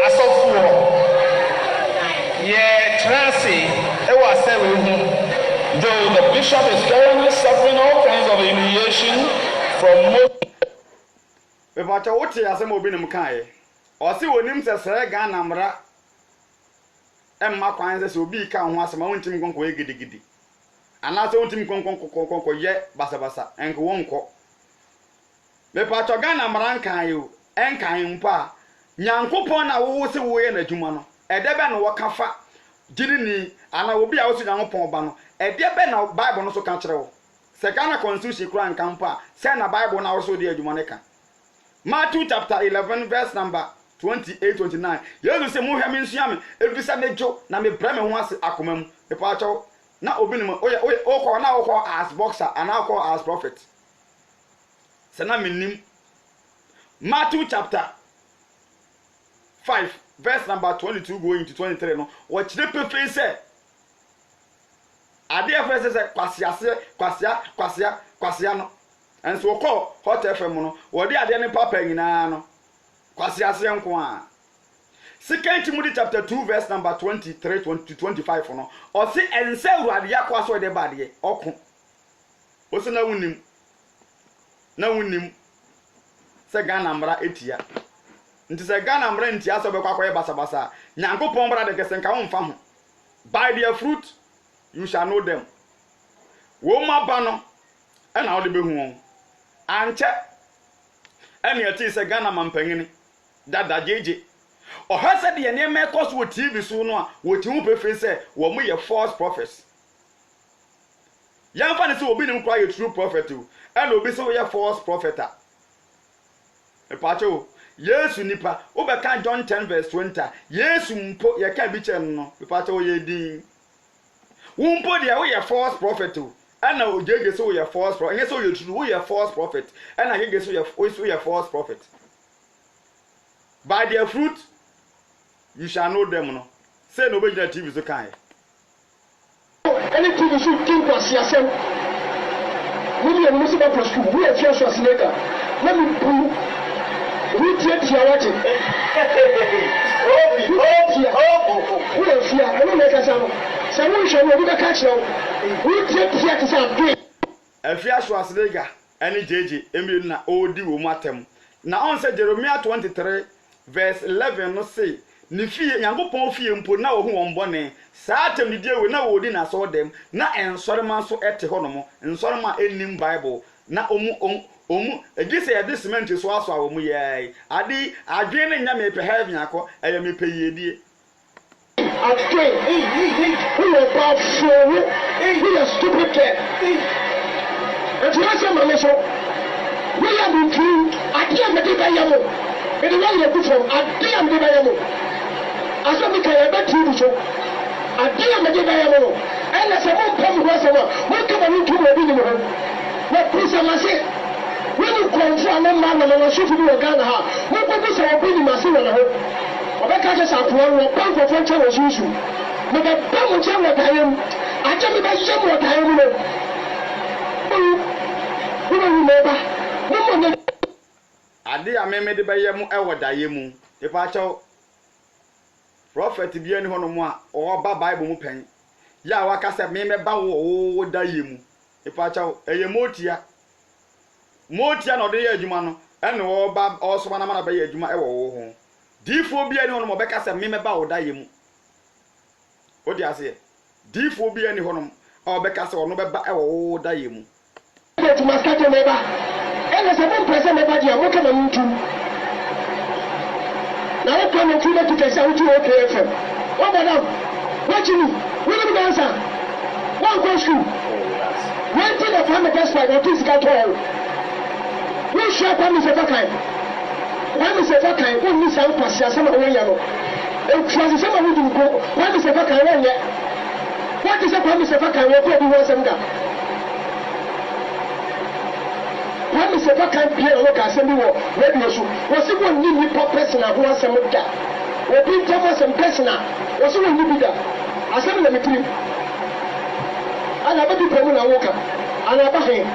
asofu, yeah, transit, it was 7. Though the bishop is currently suffering all kinds of humiliation from most. But what is a mobile kai? Or see what names as a gun amra and my clients will be count once a mountain conco giddy. And I told him conco yet basa and won't call. The part of Ghana Maranka you and Kaim pa Yankopon I will say way in a Jumano. A deban wakafa didn't and I will be out in Yankopon. E dia be na Bible no so kan kire wo se Ghana constitution kura nkampa se na Bible na also dey adwumaneka Matthew chapter 11 verse number 28-29 yesu se mo hwa me nsua me efisa mejo na me bra me ho ase akoma mu e pa acho na obi nim oye okọ na okọ as boxer and okọ as prophet se na me nim Matthew chapter 5 verse number 22 going to 23 no wo kire pepe se ade efese se kwasia no enso okọ hot fm no wo de ade ne papa nyina no kwasia se nko a 2 Timothy chapter 2 verse number 23 to 25 no o se ense urade yakwa so de bade okọ o se na wunim se Ghana mra etia nti se Ghana mra ntia so bekwa kwaye basabasa nyankopon bra de kese nka won fa ho by their fruit you shall know them wo ma ba no e na wo de behu anche ene ati se Ghana mampanyini dada jeje o hase de ne me koso wo TV so no a wo ti hu prefe se wo mo ye false prophets yan fa ne se obi nim kwa ye true prophet o ene obi se wo ye false prophet a e pacho Yesu nipa wo be kan John 10 verse 20 Yesu mpo ye ka bi che no e pacho wo ye din wo mpo de wo ye false prophet o ena ogege se wo ye false prophet enye se wo ye true wo ye false prophet ena gege se wo ye false prophet. By their fruit you shall know them no say no be na TV so kan any TV should think was yourself we are municipal school we are church was later let me pull we take your watch we are fear I don't make us so we shall we can catch you we take here to say afia Schwarzenegger any JJ emi na odi wo matem na on say Jeremiah 23 verse 11 no say ni fie nyankopon fie mpo na wo hu won bone saa atem ni die we na wo di na so dem na ensorema so ete ho no mo ensorema enim Bible na omu egise ya de cement so aso awo mu ye ade adwen ne nya me pe heaven akọ eye me pe yedie okay we are bad for we are stupid kid and you say mama so we are been through ade me de bayamo it is why you go from ade me de bayamo aso me kai be tu so ade me de bayamo ela se mo pam ho se mo ke ba ni tu obi ni mo na pisa mase when you control no man na so fi wo Ghana ha mo ko bi se obi ni mase na ho obeka je sa ko wo pan ko fo che wo susu me be pa mo che wo tayem aje me be je mo tayem no wo ba wo mo ade a me de baye mu e wodaye mu e pa chaw prophet bia ni hono mu a o ba Bible mu pen ya waka se me ba wo daye mu e pa chaw eye motia na ode ye adwuma no ene wo ba o so na baye adwuma e wo ho difo bia ni hono mo beka se me ba wo daye mu odi ase difo bia ni hono o beka se ono be ba e wo daye mu to maskato me ba ene se bon prese me ba dia mo kana ntu na wo kana ntu na tukese wo tu OKFM what about what you we need to answer one question when did the family despite what is got all we share kwa se fakai wo ni sa kwasi asema wo ya no e kwasi sama wo dum ko kwa se fakai wo ye what is kwa se fakai wo ko bi wo sem da Kwame Sefa kan pie o ka asem wo radio so wo se wo ni ni personal ho asem da wo bi ntomo asem personal wo se wo ni bi da asem na mitrim ana ba bi pemu na wo ka ana ba he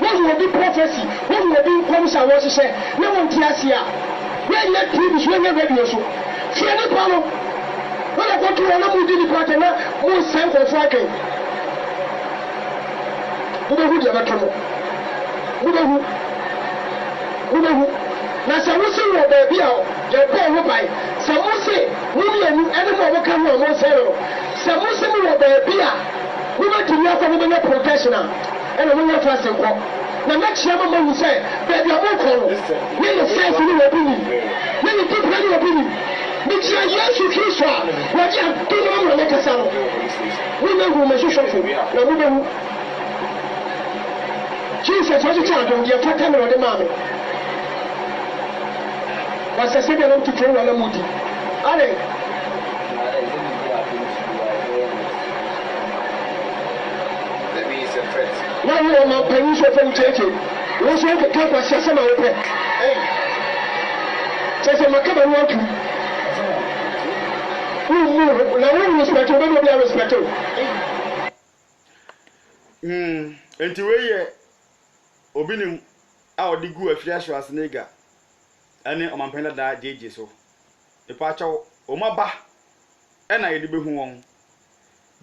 wo bi prophecy wo bi kom sa wo se na won ti asia we na TV so na radio so fie ni pa no wo na ko tu na mu di ni pa na mu san ko fo aken Ubehu dia batamo. Ubehu. Na se wo se wo baabi a je ko ho bai. Se wo se wo ni anu ene mo wo ka ho mo se ro. Se wo se mo wo baabi a wo be tumi akọ wo be professional. Ene wo nya fa se ko. Na make sure mo wu se baabi a mo ko no. Ni le sense ni wo bi ni. Ni ni ti plan wo bi ni. Ni ti Yesu Kristo a wo ji a tu no mo le kasa no. Wo be hu me shofu. Na wo be hu Jesus was a child of your family or the mommy. But I said they don't to throw a moody. Are they? Maybe it's a threat. Now you are not paying for from church. You also have to talk about Sasama open. Hey. Sasama come and want to. Now when you respect you, when you respect you. Enti we obinim a odigu afia hwas nega ene omampenda da jeje so ipacha omaba ena yede behu won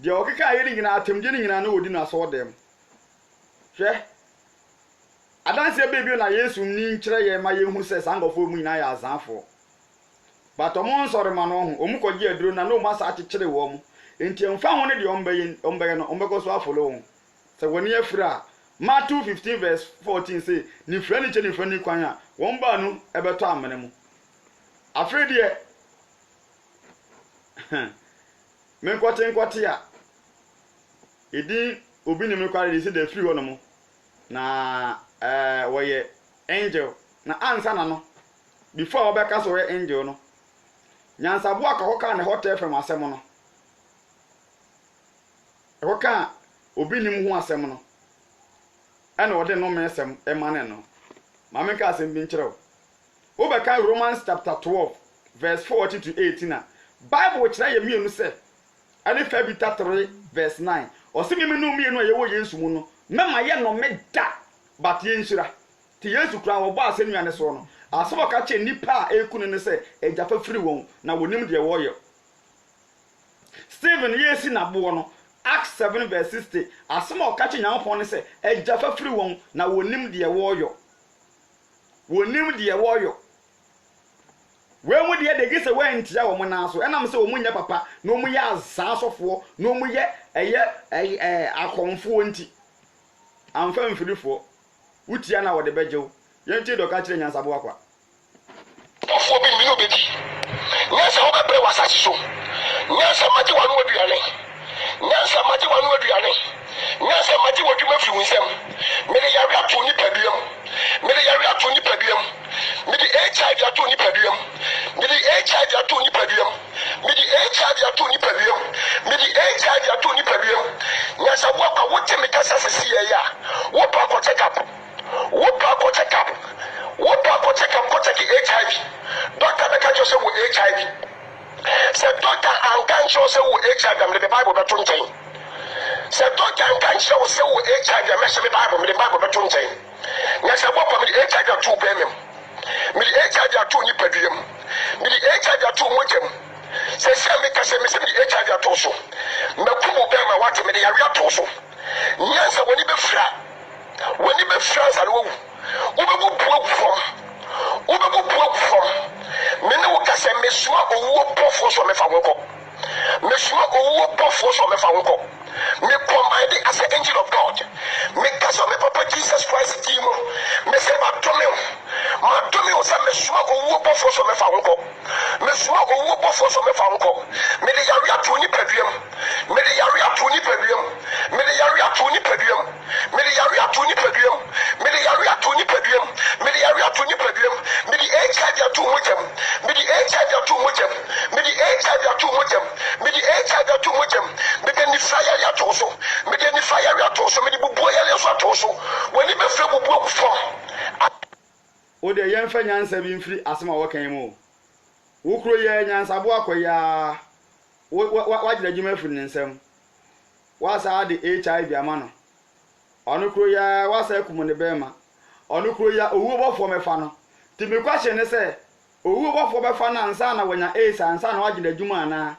de okeka yede nyina atemje nyina na odi na so dem hwe adanse bebi na Yesu ni nkire ye ma yehu se sangofo mu nyina ya azanfo batomon sore ma no ho omukoje aduro na no masa akekere wo mu enti emfa ho ne de ombeye no ombeko so afolo ho se woni afira Matthew 15 verse 14 say ni frani che ni frani kwan a won ba no ebeto amene mu afredi e men kwate a edi obi ni me kware dey say the free hono mu na woye angel na ansa na no before obeka so we angel no nyansa bo akahoka na hotel from asem no ekoka obi ni mu ho asem no and what no mesem emane no mame ka asem bi nkyerɛw wo bɛka Romans chapter 12 verse 40 to 18 a Bible kyerɛ yɛ mienu sɛ ane fa bi 3 verse 9 ɔsɛ me no mienu a yɛwɔ Yesu mu no mema yɛ no meda but yɛ nhyira ti Yesu kura wo ba asɛ nuane so no asɛbɔ ka kyɛ nipa a ekunu ne sɛ egyafa firi wɔn na wonim de wɔyɛ Stephen yesi na bo no Acts 7 verse 60 asema okache nyampon ne se ejafa firi won na wonim de woyo we mu de gise we ntia wo na so enam se wo munya papa na omu ya azasofo na omu ye akonfo nti amfa mfirifo utia na wo de bejew yenti do ka kire nyansabo akwa ofo bi mi no bedi nyasa wo bebre wasasi so nyasa mati wanu aduane nyasa mati wanu aduane nyasa mati wodwuma fi wunsem mede yare ato ni paduam mede yare ato ni paduam mede HIV ato ni paduam mede HIV ato ni paduam mede HIV ato ni paduam mede HIV ato ni paduam nyasa wo kwa wote me kasa sesi ya wo pa ko check up ko check HIV doctor be ka jo se wo HIV se doctor an kan jo se wo HIV am the Bible be to nchen se doctor an kan jo se wo HIV am se Bible me the Bible be to nchen nyasa wo pa me HIV ato be mem me the HIV ato ni paduam me the HIV ato mojem se se me ka se me se me HIV ato so me kumu be ma wate me the yare ato so nyasa woni be fra sa no wo be bu fom me no ka se me so owo pofo so me fa wonko me so owo pofo so me fa wonko me command as an angel of God me ka so me papa Jesus Christ dimo me se ma domi o sa me so owo pofo so me fa wonko me so owo pofo so me fa wonko me de yare ato ni paduam me de yare ato ni paduam me de yare ato ni paduam me de yare ato ni paduam me de yare ato ni paduam me de yare ato ni paduam me de HIV ato mojem me de HIV ato mojem me de HIV ato mojem me de HIV ato mojem me de ni fire ato so me de ni fire ato so me de bubu ya so ato so woni be fe bubu fom o de yemfa nyansa bi mfiri asema wo kan mu wo kro ye nyansa bo akoya wagida juma firi nsem wasa de HIV amano onu kro ya wasa ekumu ne bema onu kro ya owu bofo mefa no ti me kwahye ne se owu bofo befa na ansa na wanya AIDS ansa na wagida juma na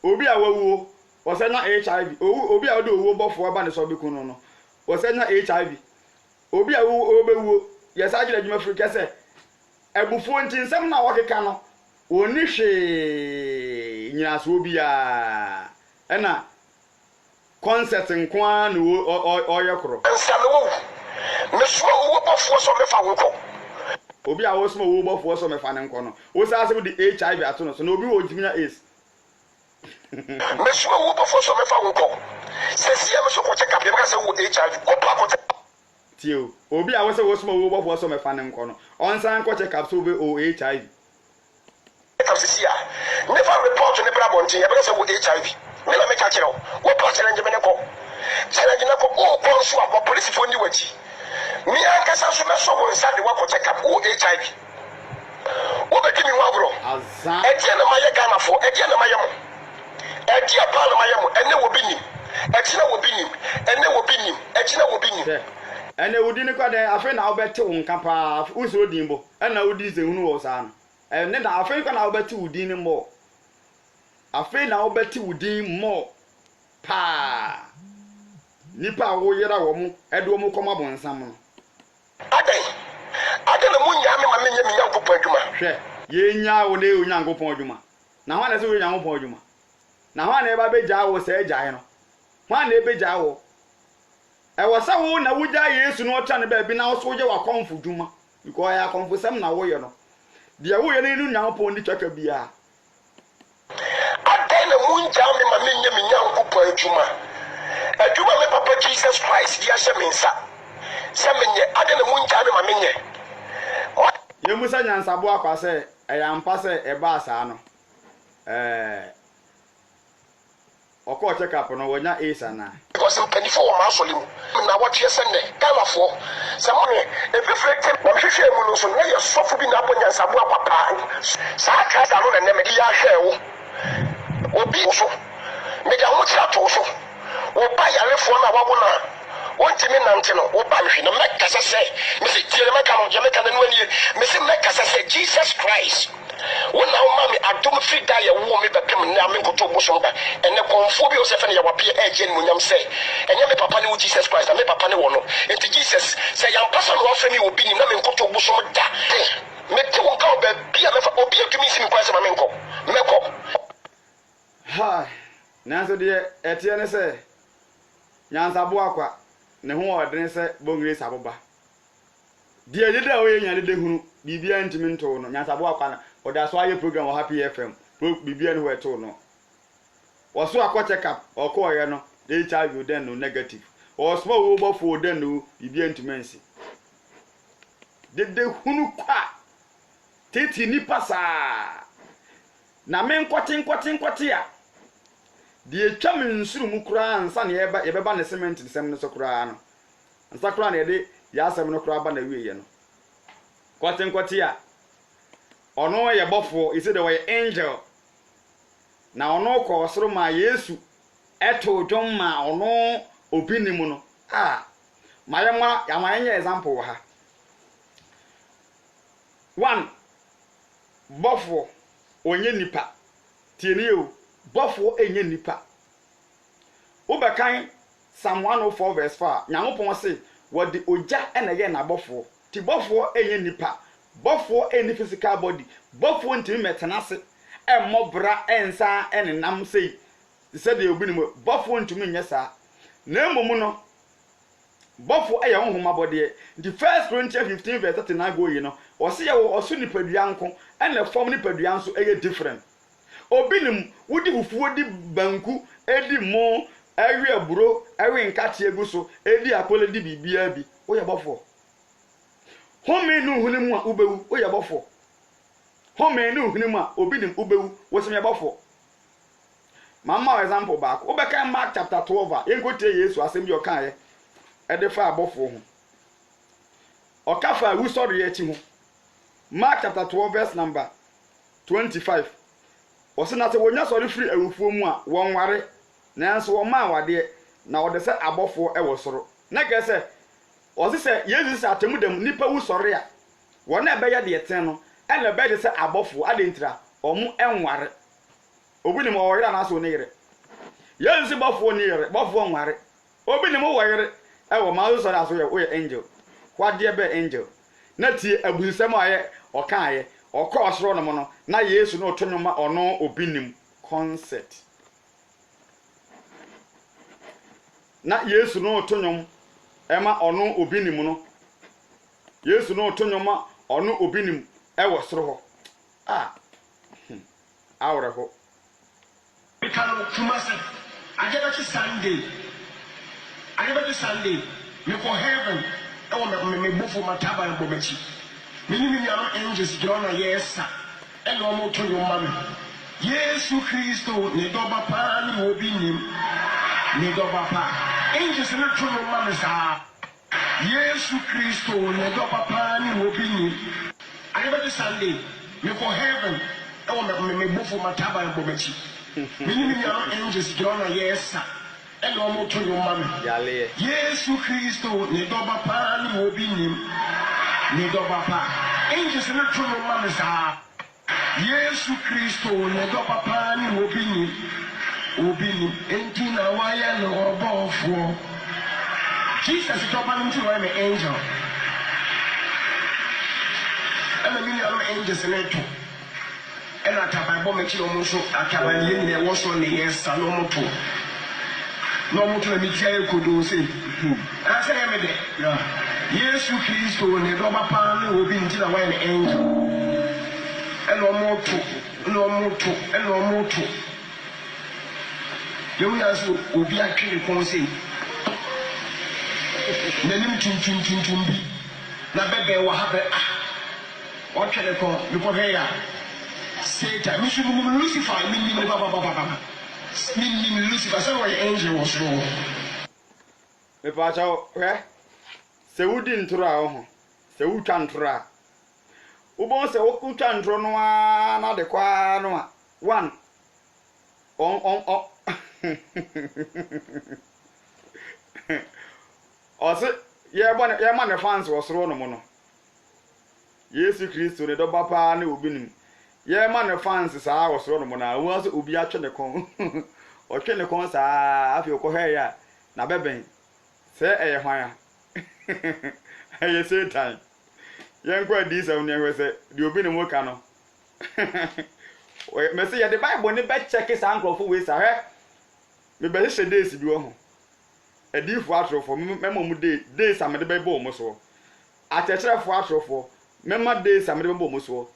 obi a wawu osenya HIV obi a de owu bofo aba ne so bi kunu no osenya HIV obi a obewu yesa agida juma firi kese ebufu nti nsem na wakeka no oni hwe nyaso obi a ena concert nkwa no oyekro nsame me so owo bofo so me fa wonko obi a wo so owo bofo so me fa ne nko no wo sa se de HIV ato no so na obi wo ntiminya AIDS me so owo bofo so me fa wonko se sia me so ko check up be ka se wo HIV ko pa ko tio obi a wo se wo so owo bofo so me fa ne nko no on san ko check up so be o HIV check up Cecilia. Never report to Nebra Bontin, I better with HIV. When I make a channel, what part challenge Menako? Challenge Nako, oh, Consua, or police for New Witchy. Me, I guess I should not so inside the work of check up, oh, HIV. What be giving Wagro? Etienne Maya Ghana for Etienne Mayamo. Etia Pala Mayamo, and there will be him. Etina will be him, and there will be him. Etina will be him. And they wouldn't go there. I think I'll bet to Uncampa, who's Rodimbo, and I would use the Unuosan. And then I think I'll bet to Udin more. I think I'll bet to Udin more. Pa Nipa Woyera Womu, Edwomo come up on someone. I don't know when you young Pojuma. Ye nya would you young Pojuma. Now one is a young Pojuma. Now one ever be Jawo say Jano. One day be Jawo. I was someone I would die years to not turn the baby now, so you are come for Juma. Because I are come for some now, you know. The away you now upon the checker beer. I tell the moon jam in my minion young Pojuma. I do my Papa Jesus Christ, dear Seminsa. Seminye, I tell the moon jam in my minion. You must say, Sabuaka say, I am passing a bassano. Or check up on when you're East and I. Because I'm 24 months old. Now, what you're saying, Galafo, someone, if you reflect, I'm sure you will also know you're suffering up on your Sabua Papa. Sarcasm and Nemedia Shell. Obi also. Make a watch out also. Or buy a left one hour. One time in Antino, or buy me, no make as I say, Mr. Jamaica, and when you, Mr. Mecca say, Jesus Christ. When now, mammy, I don't feel that you won't be back now, go to Bushomba, and the conphobia of your appear agent when you say, and you may papa with Jesus Christ, and may papa no, and to Jesus say, I'm passing off any opinion, and go to Bushomba. Make the one call be a never obey to me, some question, Mamenko. Meko. Hi, Nancy, dear, Etienne say, Nansa Boaqua, Neho, didn't say, Bongri Saboba. Dear, did I way and the who be behind to Minto, Nansa Boaqua. Or that's why your program will Happy FM will be being where to know. Or so I check up or call you know, they charge you then no negative. Or small over for then no be being to mention. Did the Hunu qua Titi Nipasa Na men quatia. The chairman Sumukra and Sunny Eber cement in Seminole Socrano. And Sacran a day, Yasamino crab and a wee. Quatia. Ono ye bofo ise de we angel na ono ko osoro ma Yesu eto dwom ma ono obinimu no mayema ya manye example ha 1 bofo onye nipa tieni o bofo enye nipa obekan Psalm 104 verse 4 nyamopon se wodi oja ena ye na bofo ti bofo enye nipa Bofo any physical body, Bofo into metanase, and mobra and sa and nam say, said the obinimo, Bofo into me, yes, sir. No mono Bofo a young home body. The first Corinthians 15 verse 39 go, you know, or see or soon pedianco, and the family pedianso a different. Obinum, would you for the banku, Eddie Mo, area bro, every catchy guso, Eddie Apollo DB, or your Bofo. Home no hunima ubewu o ya bofo. Home no hunima obidim ubewu wosim ya bofo. Mama example back. Obeka Mark chapter 12. Yenko tie Yesu asem bi okan ye. E de fa abofo ho. Okafa wu sorry echi ho. Mark chapter 12 verse number 25. Osina se wonya sorry free awufuo mu a won ware. Nanso wo ma wade na wo de se abofo e wo soro. Na ke se Ozi se Jesus atemu dem nipa wu sori a wona ebeye de yeten no e na be de se abofo adentira omu enware obi ni mo wore na so ne yire Jesus bofo ne yire bofo enware obi ni mo wore e wo ma so sori aso ye o ye angel kwa de be angel na tie abusem aye okan aye okọ osoro no mo no na Yesu no tonoma ono obi nim concept na Yesu no tonoma Emma ono obinim no Yesu no tonyoma ono obinim e wo soro ho awre ho Mikalo Kumasi ajeba Sunday me for heaven e wo me bofo mataba en bobachi me ni mi ano angels jona yesa ɛna ɔmo to nnwom ma me yesu kristo ne dɔba paa ne obi nim ne dɔba paa angels ne to nnwom ma me saa yesu kristo ne dɔba paa ne obi nim adebɛde sunday mekɔ heaven ɛwɔ me bofo mataba mbɔ m'akyi mene me nuano angels gyina na yɛsa ɛna ɔmo to nnwom ma me yesu kristo ne dɔba paa ne obi nim ne dɔba paa angels ne to nnwom ma me saa yesu kristo ne dɔba paa ne obi nim enti na wayɛ ne ɔbɔɔfoɔ jesus dɔba no nti na ɔyɛ me angel ɛna me nuanom angels ne to ɛna ataban bɔ m'akyi na ɔmo nso ataban yɛ nyina ɛwɔ so ne yɛsa na ɔmo to na metia yɛ kodoo sɛ asɛ yɛ me dɛ yesu kristo ne dɔba paa ne obi nti na wayɛ ne angel ɛna ɔmo to yɛwu yɛ so obi atwe ne kɔn sɛ n'anim tuntum bi na bɛbɛɛ wɔ ha bɛ ɔtwe ne kɔn mekɔhwɛ yɛ a satan mesu munim lucifer menim ne bababababa menim lucifer sɛ wɔyɛ angel wɔ soro hɔ mepaakyɛw hwɛ sɛ wodi ntoro a wo ho sɛ wotwa ntoro a wobɔn sɛ wotwa ntoro no a na de kwaa no a one ɔse yɛma ne fans wɔ soro no mu no yesu kristo ne dɔba paa ne obi nim yɛma ne fans saa wɔ soro no mu no a wo sɛ obi atwe ne kɔn ɔtwe ne kɔn saa afei ɔkɔhwɛ yɛ a na bɛbɛn sɛ ɛyɛ hwan a ɛyɛ satan yɛnkɔ adi sɛ wo ne ɛhwɛ sɛ deɛ obi ne mu ka no mɛsɛ yɛde bible ne bɛkyɛke saa nkurɔfo wei saa hwɛ mebɛhyehyɛ days bi wɔ ho adiifoɔ atorofoɔ mɛma mu days a mede bɛbɔ ɔmo soɔ akyerɛkyerɛfoɔ atorofoɔ mɛma days a mede bɛbɔ ɔmo soɔ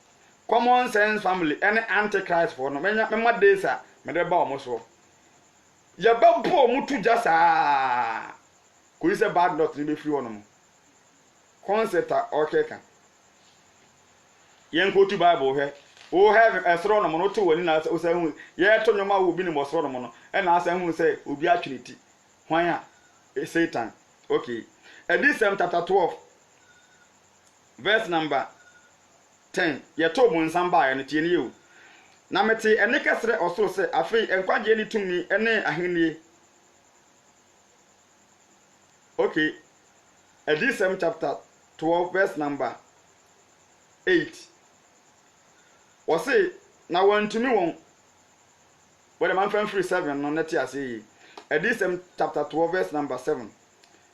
common sense family ɛne antichrist foɔ no mɛma days a mede bɛbɔ ɔmo soɔ yɛbɛbɔ ɔmo to gya saa kɔyi sɛ bad dot ne bɛfiri hɔ no mu concept a ɔkeka yɛnkɔtu bible hwɛ wo have ɛsoro no mo no to wani na wo sɛ hu yɛto nnwoma wo bi ne mo soro no mo no ɛna asɛ hu sɛ obi atwene ti hwan a satan okay Edisem chapter 12 verse number 10 yɛto mo nsamba ya no tie ne yɛo na mete ɛne kɛsrɛ ɔsoro sɛ afei enkwagye ne tumi ɛne ahenie okay Edisem chapter 12 verse number 8 wɔse na wɔntumi wɔn wɔde man fan free 7 no neti ase yi Edisem chapter 12 verse number 7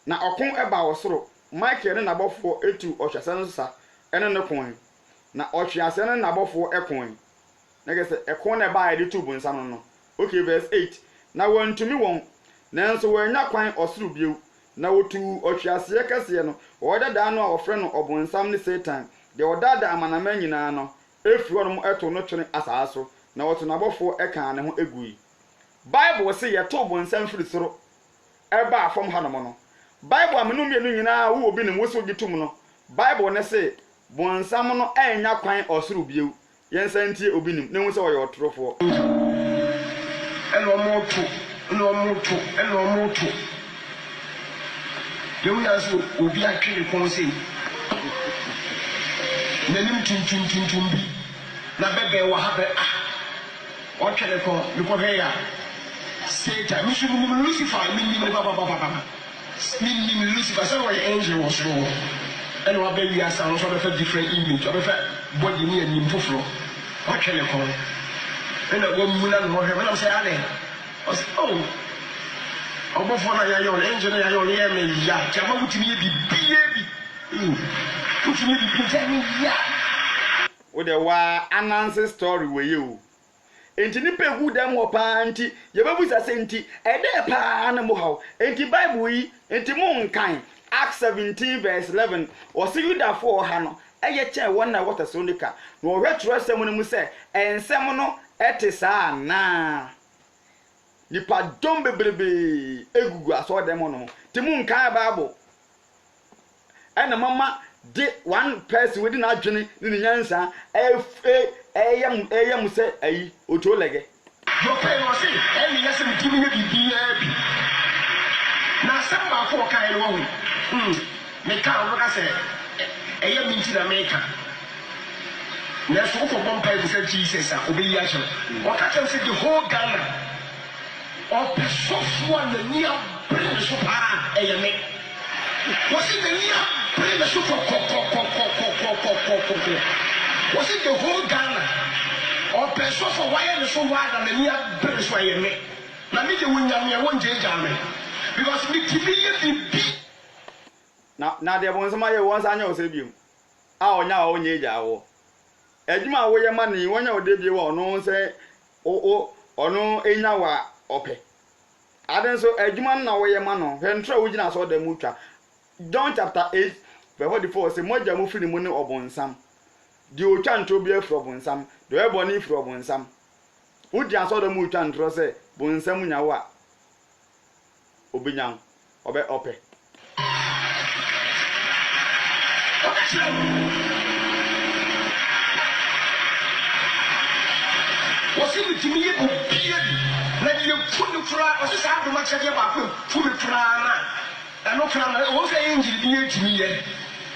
na ɔko ɛba wɔsoro Michael ne nabɔfo etu ɔhwɛsɛ no sa ɛne ne kon na ɔhwɛsɛ ne nabɔfo ɛkon na gɛsɛ ɛkon na ɛba yɛde tu bunsa no okay verse 8 na wɔntumi wɔn nanso wɔanya kwan ɔsoro bio na wotu ɔhwɛsɛ kɛseɛ no wɔdada no a ɔfrɛ no ɔbonsam ne Satan de ɔdada amanama nyinaa no efiri hɔ no ɛto no twene asaaso na wɔto nabɔfo ɛka ne ho egui Bible say yɛto bonsam firi soro ɛba afɔm ha no mo no Bible amenu mienu nyinaa wo obi ne woso gitum no Bible ne say bonsam no enya kwan ɔsoro bio yɛnsa ntie obi nim ne hu sɛ ɔyɛ ɔtorofo ɛno mo to dewu ya so obi atwere kon sei nanim tuntum bi na bɛbɛ wɔ ha bɛ ɔtwere kon mekɔhwɛ ya Satan minim Lucifer minim baba minim Lucifer sɛ wɔyɛ angel wɔ soro ɛna wabɛ wi asa no so bɛfa different image ɔbɛfa body ne anim foforo ɔtwere kon ɛna wɔmuna no hɔ hwɛ sɛ ale ɔsɛ ɔbɔfo na yɛyɛ ɔno angel na yɛyɛ ɔno yɛ me ya kyama wutumi yɛ bibie bi wutumi yɛ bibie kyama ya wo de wa announce story we you enti ni pe gu dem ho pa nti yebabusa se nti ede pa na mo haw enti Bible yi enti mo nkan Acts 17 verse 11 o se Yudafo ha no eye che won na water sonika na o hwetro asem no mu se ensem no ete saa na nipa dom bebrebe egugu aso dem no ti mo nkan Bible ena mama de one person within adwene ni nyansa eyam se ayi oto lege yo pay no say eni yesi mitimi ye bibia bi na samba ko kai no wo me ka wo ka say eye minti na me ka na so ko bompa e say Jesus a obi ya che o ka tell say the whole Ghana o pesofo na nia bring so pa eye me was it the nia bring so ko was it the whole Ghana o pesofo why so why na nia bring so eye me na me je wunya me won je me because me timi ye bi na de bon sama ye won sa anya o se biom a onya o nya eja wo ejuma wo ye ma ni wonya o de bi wo no se ono enya wa ope aden so ejuma na wo ye ma no hentra wo gina so da mu twa John chapter 8 verse 44 say moja mu firi mu ne obonsam di o twa nto bi afro obonsam de we bo ni fro obonsam wo di aso da mu twa ntro se bonsam nya wo a obenyan obe ope wasi mitimi ye bibia na ye funu kura wasi sa do ma chege ba ko funu kura na no kura na wo say engine bi ye timi ye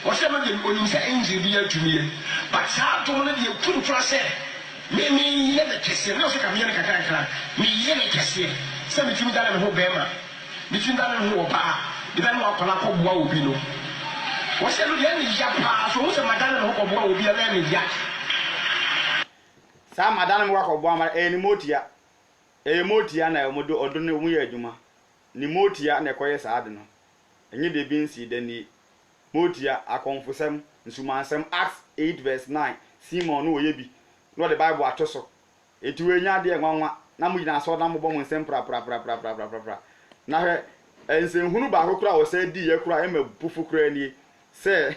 wasi ma de onim say engine bi ye timi ye but sa do na ye funu kura say me ye na kese no se ka me na kakra me ye na kese se mitimi da na me ho bema mitimi da na me ho ba de ba no akola ko boa obi no wasi no ye ni ya pa so wo se madana no ko boa obi ala ni ya sa madana mo akọ bo amara ni motia na omodo odo ne mu ye adwuma ni motia na ekoye sa ade no enye de bi nsi de ni motia akonfosem nsumansem Acts 8 verse 9 Simon no oye bi no the Bible atoso eti we nya de nwanwa na mu gina so na mo bo mo nsem pra na he ensenhunu ba akokura wo se di ye kura e mabufu kura ni se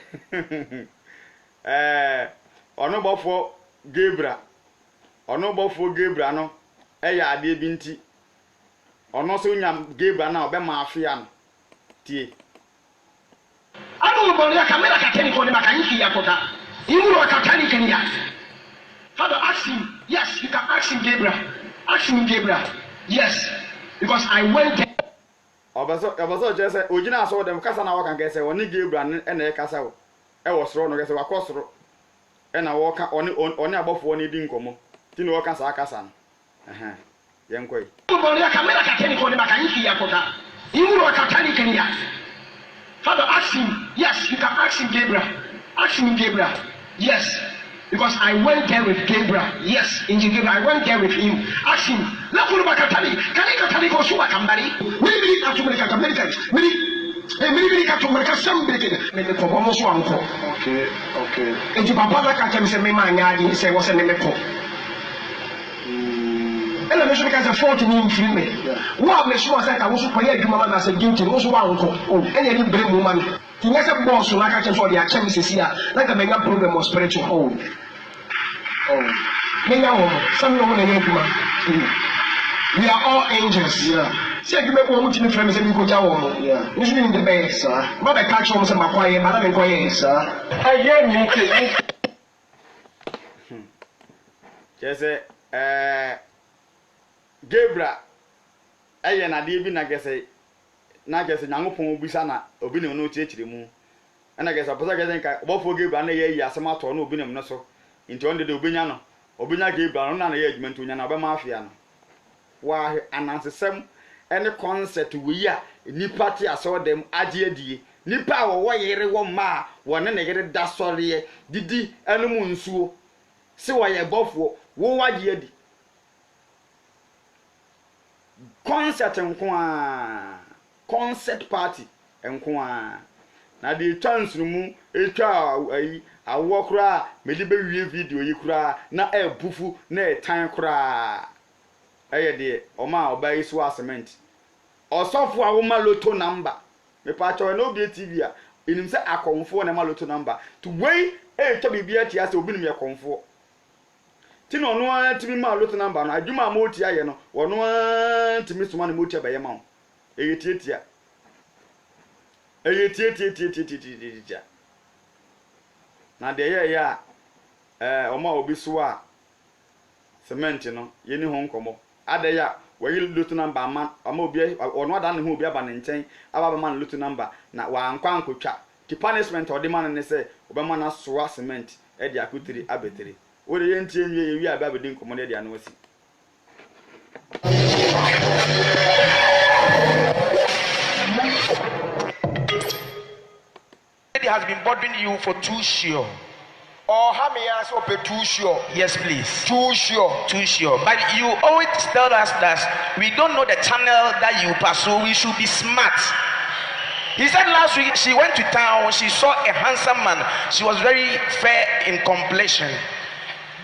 ono bofo Gabriel ono bofo Gabriel no eya ade bi nti ono so nyam Gabriel na obe ma afia no tie anu bo ya kamera kateni ko ni makanyi ya kota imuro katani kenya Father ask him yes you can ask him Gabriel yes because I went there obaso jese ogina so dem kasa na waka ngese oni Gabriel na e kasa wo e wo soro no ngese wakosoro e na wo ka oni abofo oni di nkomo ti no waka sa kasa no yenkoi bo ya kamera kateni ko ni makanyi ya kota imuro katani kenya Father ask him yes you can ask him Gabriel yes because I went there with Gabriel yes in Gabriel I went there with him ask him la kulu bakatani kani ko suwa kambari mimi atumele kakameli mimi katumele kasambeke me ko bomo so anko okay eji papa da ka temi se me ma nyaadi se wo se me ko ela me so ka se 40 ni mfiri me wa me so se ka wo so koye adwuma ma na se duty wo so wa anko enya ni bre mu ma me tinya se boss na ka temi so de akem sesi a na ka menya problem of spiritual menya wo some no na yeduma we are all angels say give me ko mu timi frame se mi ko ja wo ni so ni the best sir ba be catch wo se makwaye ba na me koye sir aye mi ke jese Gabriel eye na de bi na gese nyangopon obisa na obi ne no tiechire mu na gese posa gese nka obofo Gabriel na ye asema to na obi ne no so nti on de obenya no obenya Gabriel no na ye adwuma nti onya na obe ma afia no wa anansesem ene concept we a nipa ti aso dem age adie nipa wo yere wo ma wo ne yere da soriye didi enu mu nsuo se wo ye bofo wo waje adi concept concept party enko na the chance mu etwa ayi awo kura me di be wie video yi kura na e bufu na e tan kura eye de oma obai so cement osofo awo ma loto number me pa cho na obi TV a enim se akonfo na ma loto number to wey e to bibia ti ase obi nim ye konfo ti no no antimi ma loto number no adwuma ma oti aye no wono antimi soma na ma oti abaye ma wo eye tietia na de ye ya oma obi so a cement no ye ni ho nkomo adaya wayi lutu number ama obi ono ada ne ho obi aba ne nchen aba man lutu number na wa ankwa ankotwa the punishment or the man ne say obema na soa cement e dia akutiri abetiri wo de yentie ye wi aba bedin nkomo ne dia no wasi Lady has been bothering you for too sure. Or how me ask open too sure? Yes, please. Too sure. Too sure. But you always tell us that we don't know the channel that you pursue. We should be smart. He said last week she went to town. She saw a handsome man. She was very fair in complexion.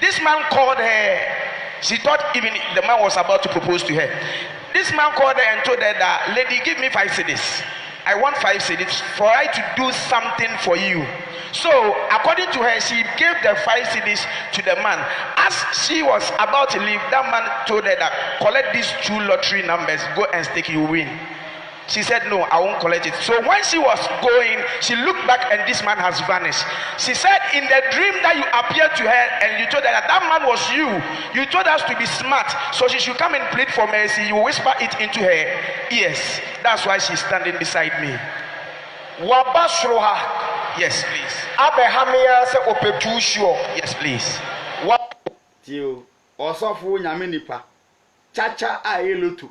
This man called her. She thought even the man was about to propose to her. This man called her and told her that, lady, give me 5 cedis. I want 5 cedis for I to do something for you. So, according to her, she gave the 5 cedis to the man. As she was about to leave, that man told her that, collect these 2 lottery numbers, go and stake, you win. She said, no, I won't collect it. So when she was going, she looked back and this man has vanished. She said, in the dream that you appeared to her and you told her that that man was you, you told us to be smart, so she should come and plead for mercy. You whisper it into her ears. That's why she's standing beside me. Wabashroha. Yes, please. Abehamia se opetusho. Yes, please. Tio, osofu nyame nipa. Chacha ayelotu.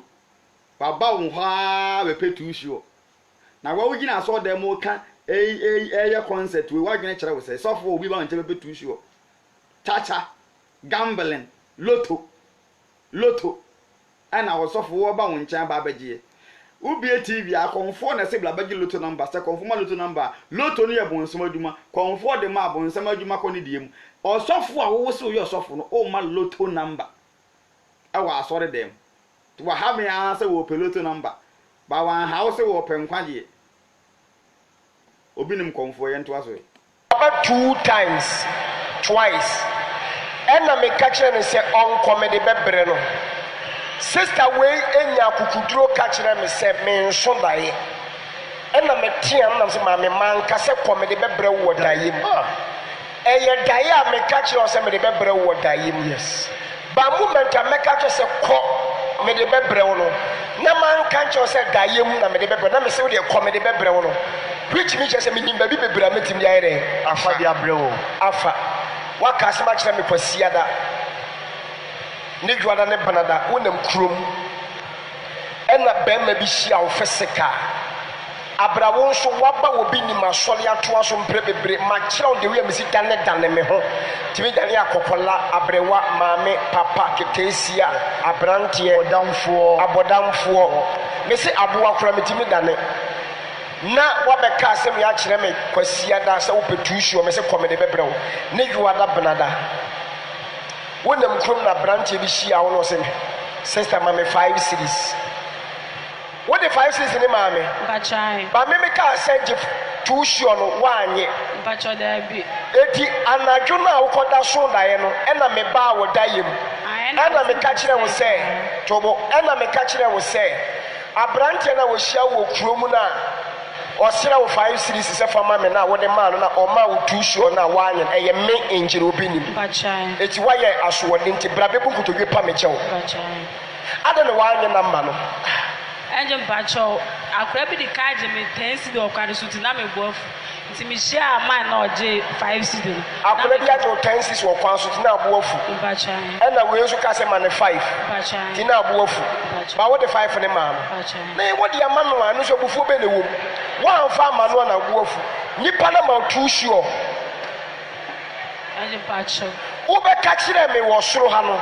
Baba unha be petusho. Na wa wugina so dem ka concert we wa gina kire we say sofu obi ba nche be petusho. Chacha, gambling, lotto. Ana osofu wo ba woncha ba begie. Ubie TV a konfo na se blabagi lotto number se konfo ma lotto number lotto no ye bonsam adwuma konfo de ma bonsam adwuma ko ne diem osofo a wo se yo osofo no o ma lotto number awa asore dem to wa have ya se wo lotto number ba wan house wo penkwaje obinim konfo ye nto aso about 2 times twice ena me catch ne se on comedy bebre no sister way enya kukuduro kachira me se me nso dae ena me tiam na se ma me man ka se komede bebre wo dae mu eye dae a me kachira se me de bebre wo dae mu yes ba moment a me kachira se ko me de bebre wo no na man kachira se dae mu na me de bebre na me se wo de komede bebre wo no which me just me nimba bi bebre ametim dia ere Afa di abrewo. afa waka se ma kira me kwasiada ne dwada ne banada wonam krom ena bema bi hia wo fesika abrawo nso waba wo bi ni masole ato aso mpre bebre ma kira wo de wi amisi dane me ho timi dane akokola abrewa maame papa ketesia abrantie abodamfo me se aboa kora metimi dane na wabeka asem ya kire me kwasia da se wo petuhio me se komede bebre wo ne dwada banada wonam krom na branch bi hia wo no se sister mame 5 cities what the 5 cities ni mame Bachai. ba me ka send to show no wanye Bacho there be. eti anadwo na ukoda so dae no ena me ba wo dae mu ena me ka kire wo se tobo ena me ka kire wo se abrante na wo hia wo krom na osira wo 5 cities se fama me na wo de man na o ma wo to show na wanye eye me injire obi nim Bachai. eti waye aso de nti bra be bunku to dwe pa me chew Bachai. ada na wanye na mma no Engine Bacho. Akura bi di kaje me 10 cedi okade so tina me bof. Nti me share man na oje 5 cedi. akura bi ato 10 cities wo kwan so tina aboafu Bachai. ena we so ka se man 5 Bachai. tina aboafu ba wo de 5 ne ma Bachai. na wo de ama no anu so bufu be ne wo wan fa ma no na aboafu nipa na ma tu sure Engine Bacho. wo be ka kire me wo soro ha no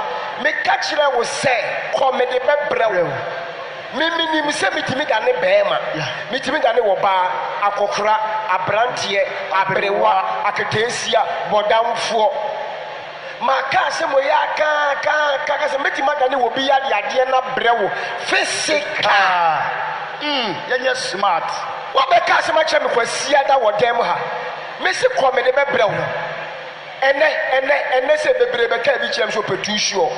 me ka kire wo se ko me de bebre wo mimi ni se mitimi da ne bema mitimi da ne wo ba akokora abrantie abrewa aketesia bodamfo maka se mo ya ka se mitima da ne wo bi ya de na brewo physical Yenye smart. wo be ka se ma kire me kwasia da wo dem ha me se ko me de bebrewo ene se bebre be ka bi kire so petuhio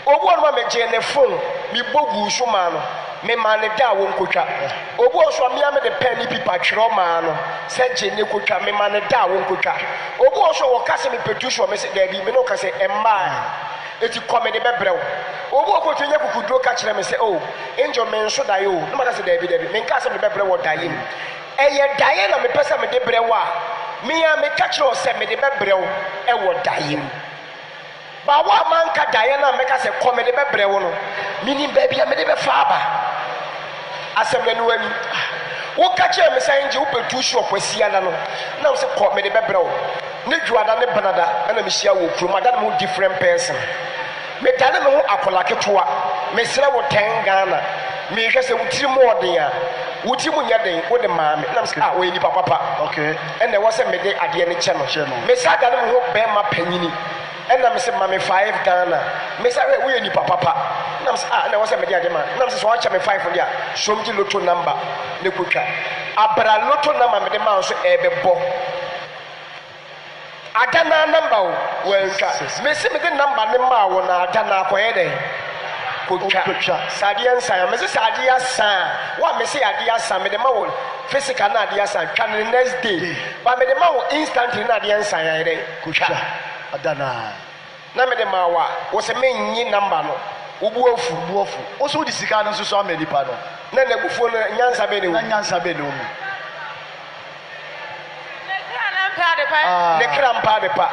obu on ma me je ne phone mi bogu so ma no me ma ne da wo nkotwa obu so me am de pen ni pipa twero ma no se je ne kotwa me ma ne da wo nkotwa obu so wo ka se me petu so me se da bi me no ka se emma eti comedy bebrɛw obu okoto nya kukuduro ka kyerɛ me sɛ oh angel men so dae o no maka sɛ dabi me nka sɛ me bebrɛ wɔ dae mu ɛyɛ dae na me pɛ sɛ me de brɛ wa me ya me ka kyerɛ sɛ me de bebrɛw ɛwɔ dae mu ba wa man ka dae na me ka sɛ comedy bebrɛw no mini baabi a me de bɛfa aba asɛm na no ani wo ka kyerɛ me sɛ angel wo betu shop asia na no na wo sɛ kɔ me de bebrɛw ne dwuada ne banada ɛna me hyia wɔ kuro madam mo different person me dane me ho akola ketewa me srɛ wo 10 Ghana me hwɛ sɛ wotiri mu ɔden a wotiri mu nyɛ den wo de maame na me sɛ ah wo nipa papa okay ɛna wɔ sɛ me de adeɛ ne kyɛ no me sɛ dane me ho bɛma panyini ɛna me sɛ ma me 5 Ghana me sɛ wo yɛ nipa papa na me sɛ ah na wɔ sɛ me de ade ma na me sɛ so wakyɛ me 5 de a som di lotto number ne kotwa abra lotto number me de ma so ɛbɛbɔ adana number o wɛnka me se me de number ne ma wo na adana akɔyɛ dɛ kotwa sadeɛ nsan me se sadeɛ san wa me se adeɛ san me de ma wo physical na adeɛ san twa ne next day ba me de ma wo instantly na adeɛ nsan yɛ dɛ kotwa adana na me de ma wa wo se me nyi number no ubu afu o so di sika no so amedi pa no na na bufuo no nyansa be ne wo na nyansa be ne wo ne krampa de pa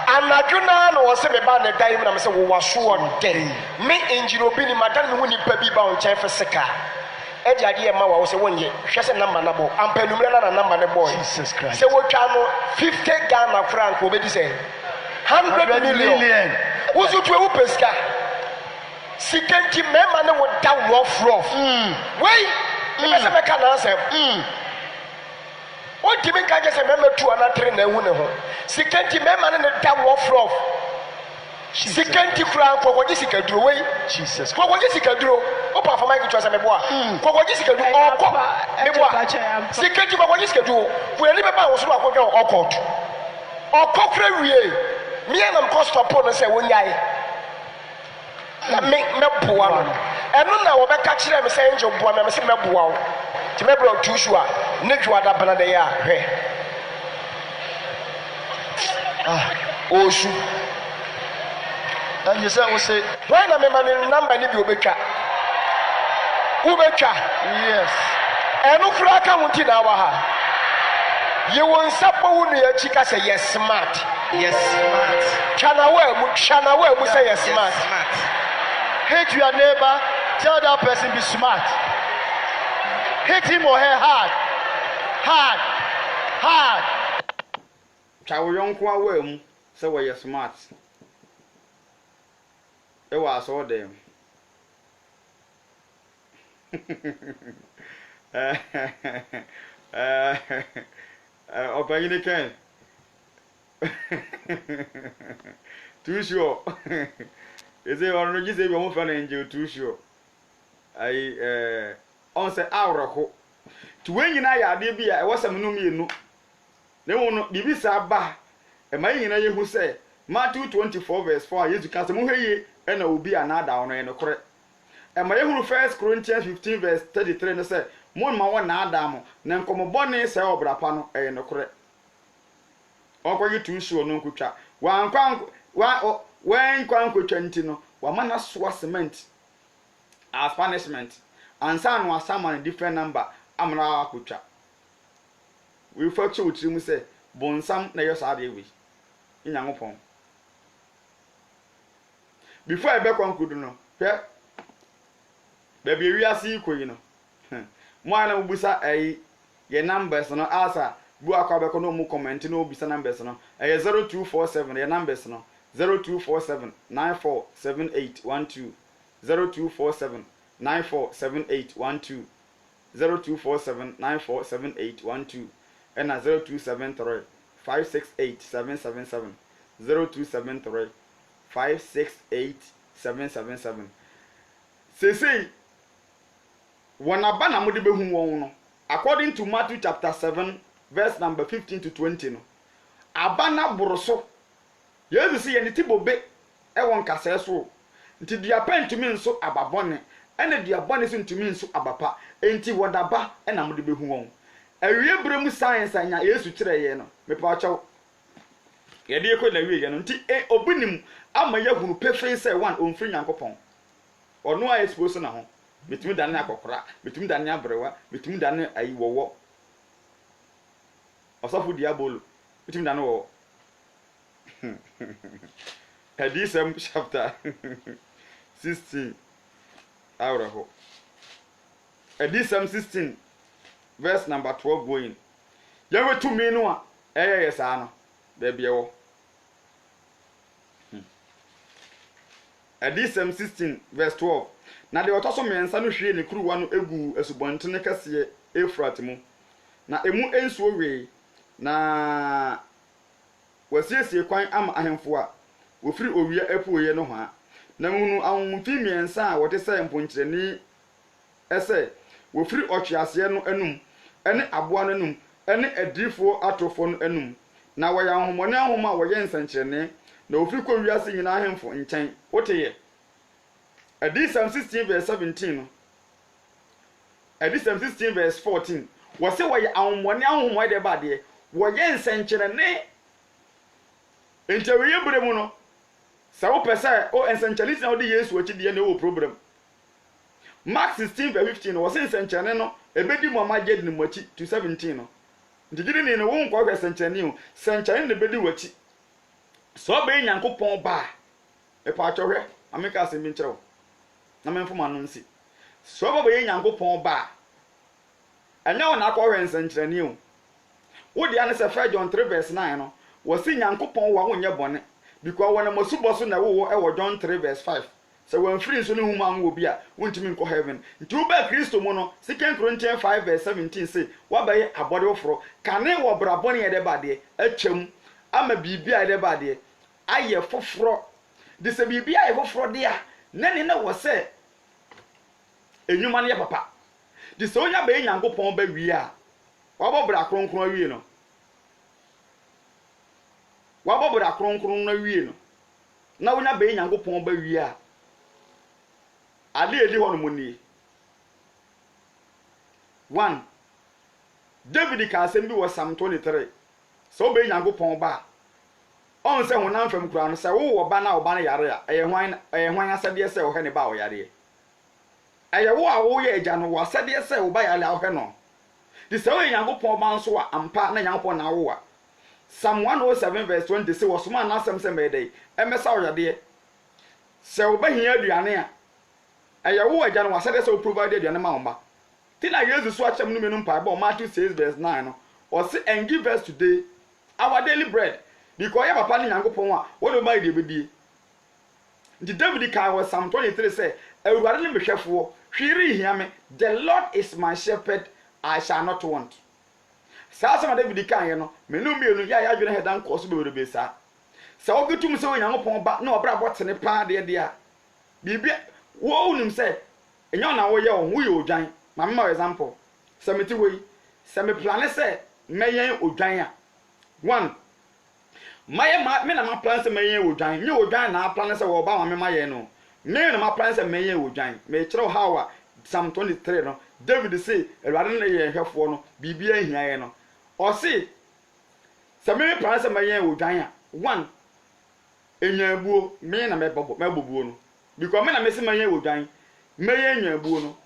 anadwo na no wose me ba ne dan mu na me se wo waso on den me engine obi ni madan me hu nipa bi ba on chen fisika e di ade e ma wa wo se wonye hwe se number na bo ampanumre na number ne boy Jesus Christ se wo twa no 50 Ghana franc obedi se 100 million wo so tu e wo pesika sikanti mema ne wo da wo frof wei me se me ka na asem o timi ka je se mema tu anatere na ehu ne ho sikanti mema ne da wo frof sikanti franc kokoji sikaduro wei Jesus kokoji sikaduro o pa fama ki twa se me boa kokoji sikaduro oko me boa sikanti kokoji sikaduro wo ni be ba wo so akodwa oko kra wie me na m stop no se wo nyai na me boa no eno na wo be ka kire me se angel boa me se me boa wo ti me bro tusu a ne dwuada bana de ya hwe osu and you say we say why na me ma ne number ni bi obetwa yes eno kura ka wonti na wa ha ye won sapo wo ne achi ka say yes smart chana wa mu say yes smart hate your neighbor tell that person be smart hit him or her hard twa wo yonko awa mu say we smart e wa so dem opanyine ken too sure is it on register be mo fa na angel too sure ai on say awrako to when nyina ya ade bi a e wasam no mienu na wo no bibi sa ba e ma nyina ye hu say Matthew 24 verse 4 yesu ka se mo hweye e na obi anada wo no e no kore e ma ye hu 1 Corinthians 15 verse 33 no say mo ma wo na ada mo na nkomo bone say obrapa no e no kore okwagi tu sure no nkutwa wan kwan nkutwa nti no wa mana so cement as punishment ansa no asama different number amra akutwa we facture utrim say bonsam na yosa ade we nyankopon before I be konkudu no hwe baby wi ase ikoyi no mo ana busa ye numbers no asa bu akwa be ko no mu comment no bisa numbers no 0247 ye numbers no 0247 947812 0247 947812 0247 947812 and 0273 568777 0273 568777 say wanaba na mode behu won no according to Matthew chapter 7 verse number 15 to 20 no abana boroso yesu si ye ne tibobe e won kasa so nti dua pentumi nso ababone ene dua bone so ntumi nso abapa enti wodaba e na mode behu won awie bremu science anya yesu kire ye no me pa chaw yɛde ekɔ na wie yɛ no nti obinim ama yɛhunu pefee sɛ one omfiri nyankopɔn ɔno a expose na ho metumi dane akɔkora metumi dane abrewa metumi dane ayi wɔwɔ ɔsɔfo diabolo metumi dane wɔwɔ Hadisam chapter 16 awraho Hadisam 16 verse number 12 going yawe to me no a ɛyɛ saa no baabi ɛwɔ Hadisam 16 verse 12 na de ɔtɔ so mmiɛnsa no hwie ne kuruwa no egu asubɔntene kɛseɛ Efrat mu na emu ensuo wee na wasiesie kwan ama ahemfo a wofiri owia epuoye no ha na munu ahomfi mmiɛnsa a wɔte sɛ mponkyerɛni ɛsɛ wofiri ɔtweaseɛ no anum ɛne aboa no anum ɛne adirifoɔ atofo no anum na wɔyɛ ahomɔne ahoma a wɔyɛ nsɛnkyerɛnne na wofiri kɔ wiase nyinaa ahemfo nkyɛn woteyɛ Hadisam 16 verse 17 no Hadisam 16 verse 14 wɔse wɔyɛ ahomɔne ahoma de ba de wɔyɛ nsɛnkyerɛnne enti wɔyɛ bere mu no sɛ wo pɛsɛ o nsɛnkyerɛnne na wode Yesu akyi de na wo problem Mark 16 verse 15 wɔse nsɛnkyerɛnne no ebedi mu ama gye ne mu akyi to 17 no ntigiri ne wo nkɔ hwɛ nsɛnkyerɛnne o nsɛnkyerɛnne ne bedi wakyi so be Nyankopɔn ba epa atwhwɛ ameka asɛm bi nkyerɛw na memfoma no nsi so be Nyankopɔn ba ɛnyɛ wo na akɔ hwɛ nsɛnkyerɛnne o wo dia ne sɛ 1 John 3 verse 9 no wɔsi Nyankopɔn wa wonyɛ bɔne because wɔn amasubɔ so na wo ɛwɔ John 3 verse 5 sɛ wɔn free nso ne huma anwo bi a wontimi nkɔ heaven nti wo ba Kristo mu no 2 Corinthians 5 verse 17 say wa ba yɛ abɔde woforo kane wɔ brabɔne yɛ de bade atwam ama bibi a yɛ de bade ayɛ foforo de sɛ bibi ayɛ foforo de a na ne na wɔ sɛ enwuma ne yɛ papa de sɛ onya ba Nyankopɔn ba wie a wabɔ bra kronkron awie no wabɔbra kronkron na wie no na wonya be Nyankopɔn ba wie a ade edi hɔ no muni 1 David ka asɛm bi wɔ Psalm 23 so be Nyankopɔn ba on sɛ honam fam kura no sɛ wo wɔ ba na wo ba no yare a ɛyɛ hwan asɛdeɛ sɛ wo hɛ ne ba wo yare ɛyɛ wo a wo yɛ agya no wo asɛdeɛ sɛ wo ba yare a wo hɛ no di sɛ wo Nyankopɔn ba nso a ampa na Nyankopɔn na wo a Psalm 107 verse 20 say wasoma na asɛm sɛ mɛdɛ ɛmɛsa wo yadeɛ sɛ wo ba hia aduane a ɛyɛ wo agya no wasɛdeɛ sɛ wo provide aduane ma wo ba ti na Jesus so akyɛm no menu mpa ba Matthew 6 verse 9 no or say and give us today our daily bread because ya papa ne Nyankopɔn a wo do ba de bedie nti David ka wɔ Psalm 23 sɛ awurade ne mehwɛfoɔ hwiri hia me the Lord is my shepherd I shall not want saa sama David kan ye no menu mienu ya adwene hedan kɔ so beberebe saa sɛ ogetum sɛ Onyankopɔn ba na ɔbra bɔtene pa de a bibia wo unim sɛ enya na wo ye wo yɛ odwan ma me example sɛ meti wei sɛ me plan sɛ mɛyɛn odwan a 1 me na ma plan sɛ mɛyɛn odwan nye odwan na plan sɛ wo ba ma me ma yɛ no me na ma plan sɛ mɛyɛn odwan me kyerɛ how a Psalm 23 no David say Awurade ne yɛ hwɛfoɔ no bibia hia yɛ no ɔse sɛ me plan sɛ mɛyɛn odwan a 1 enyabuo me na mɛbobuo no because me na me sɛ mɛyɛn odwan mɛyɛn enyabuo no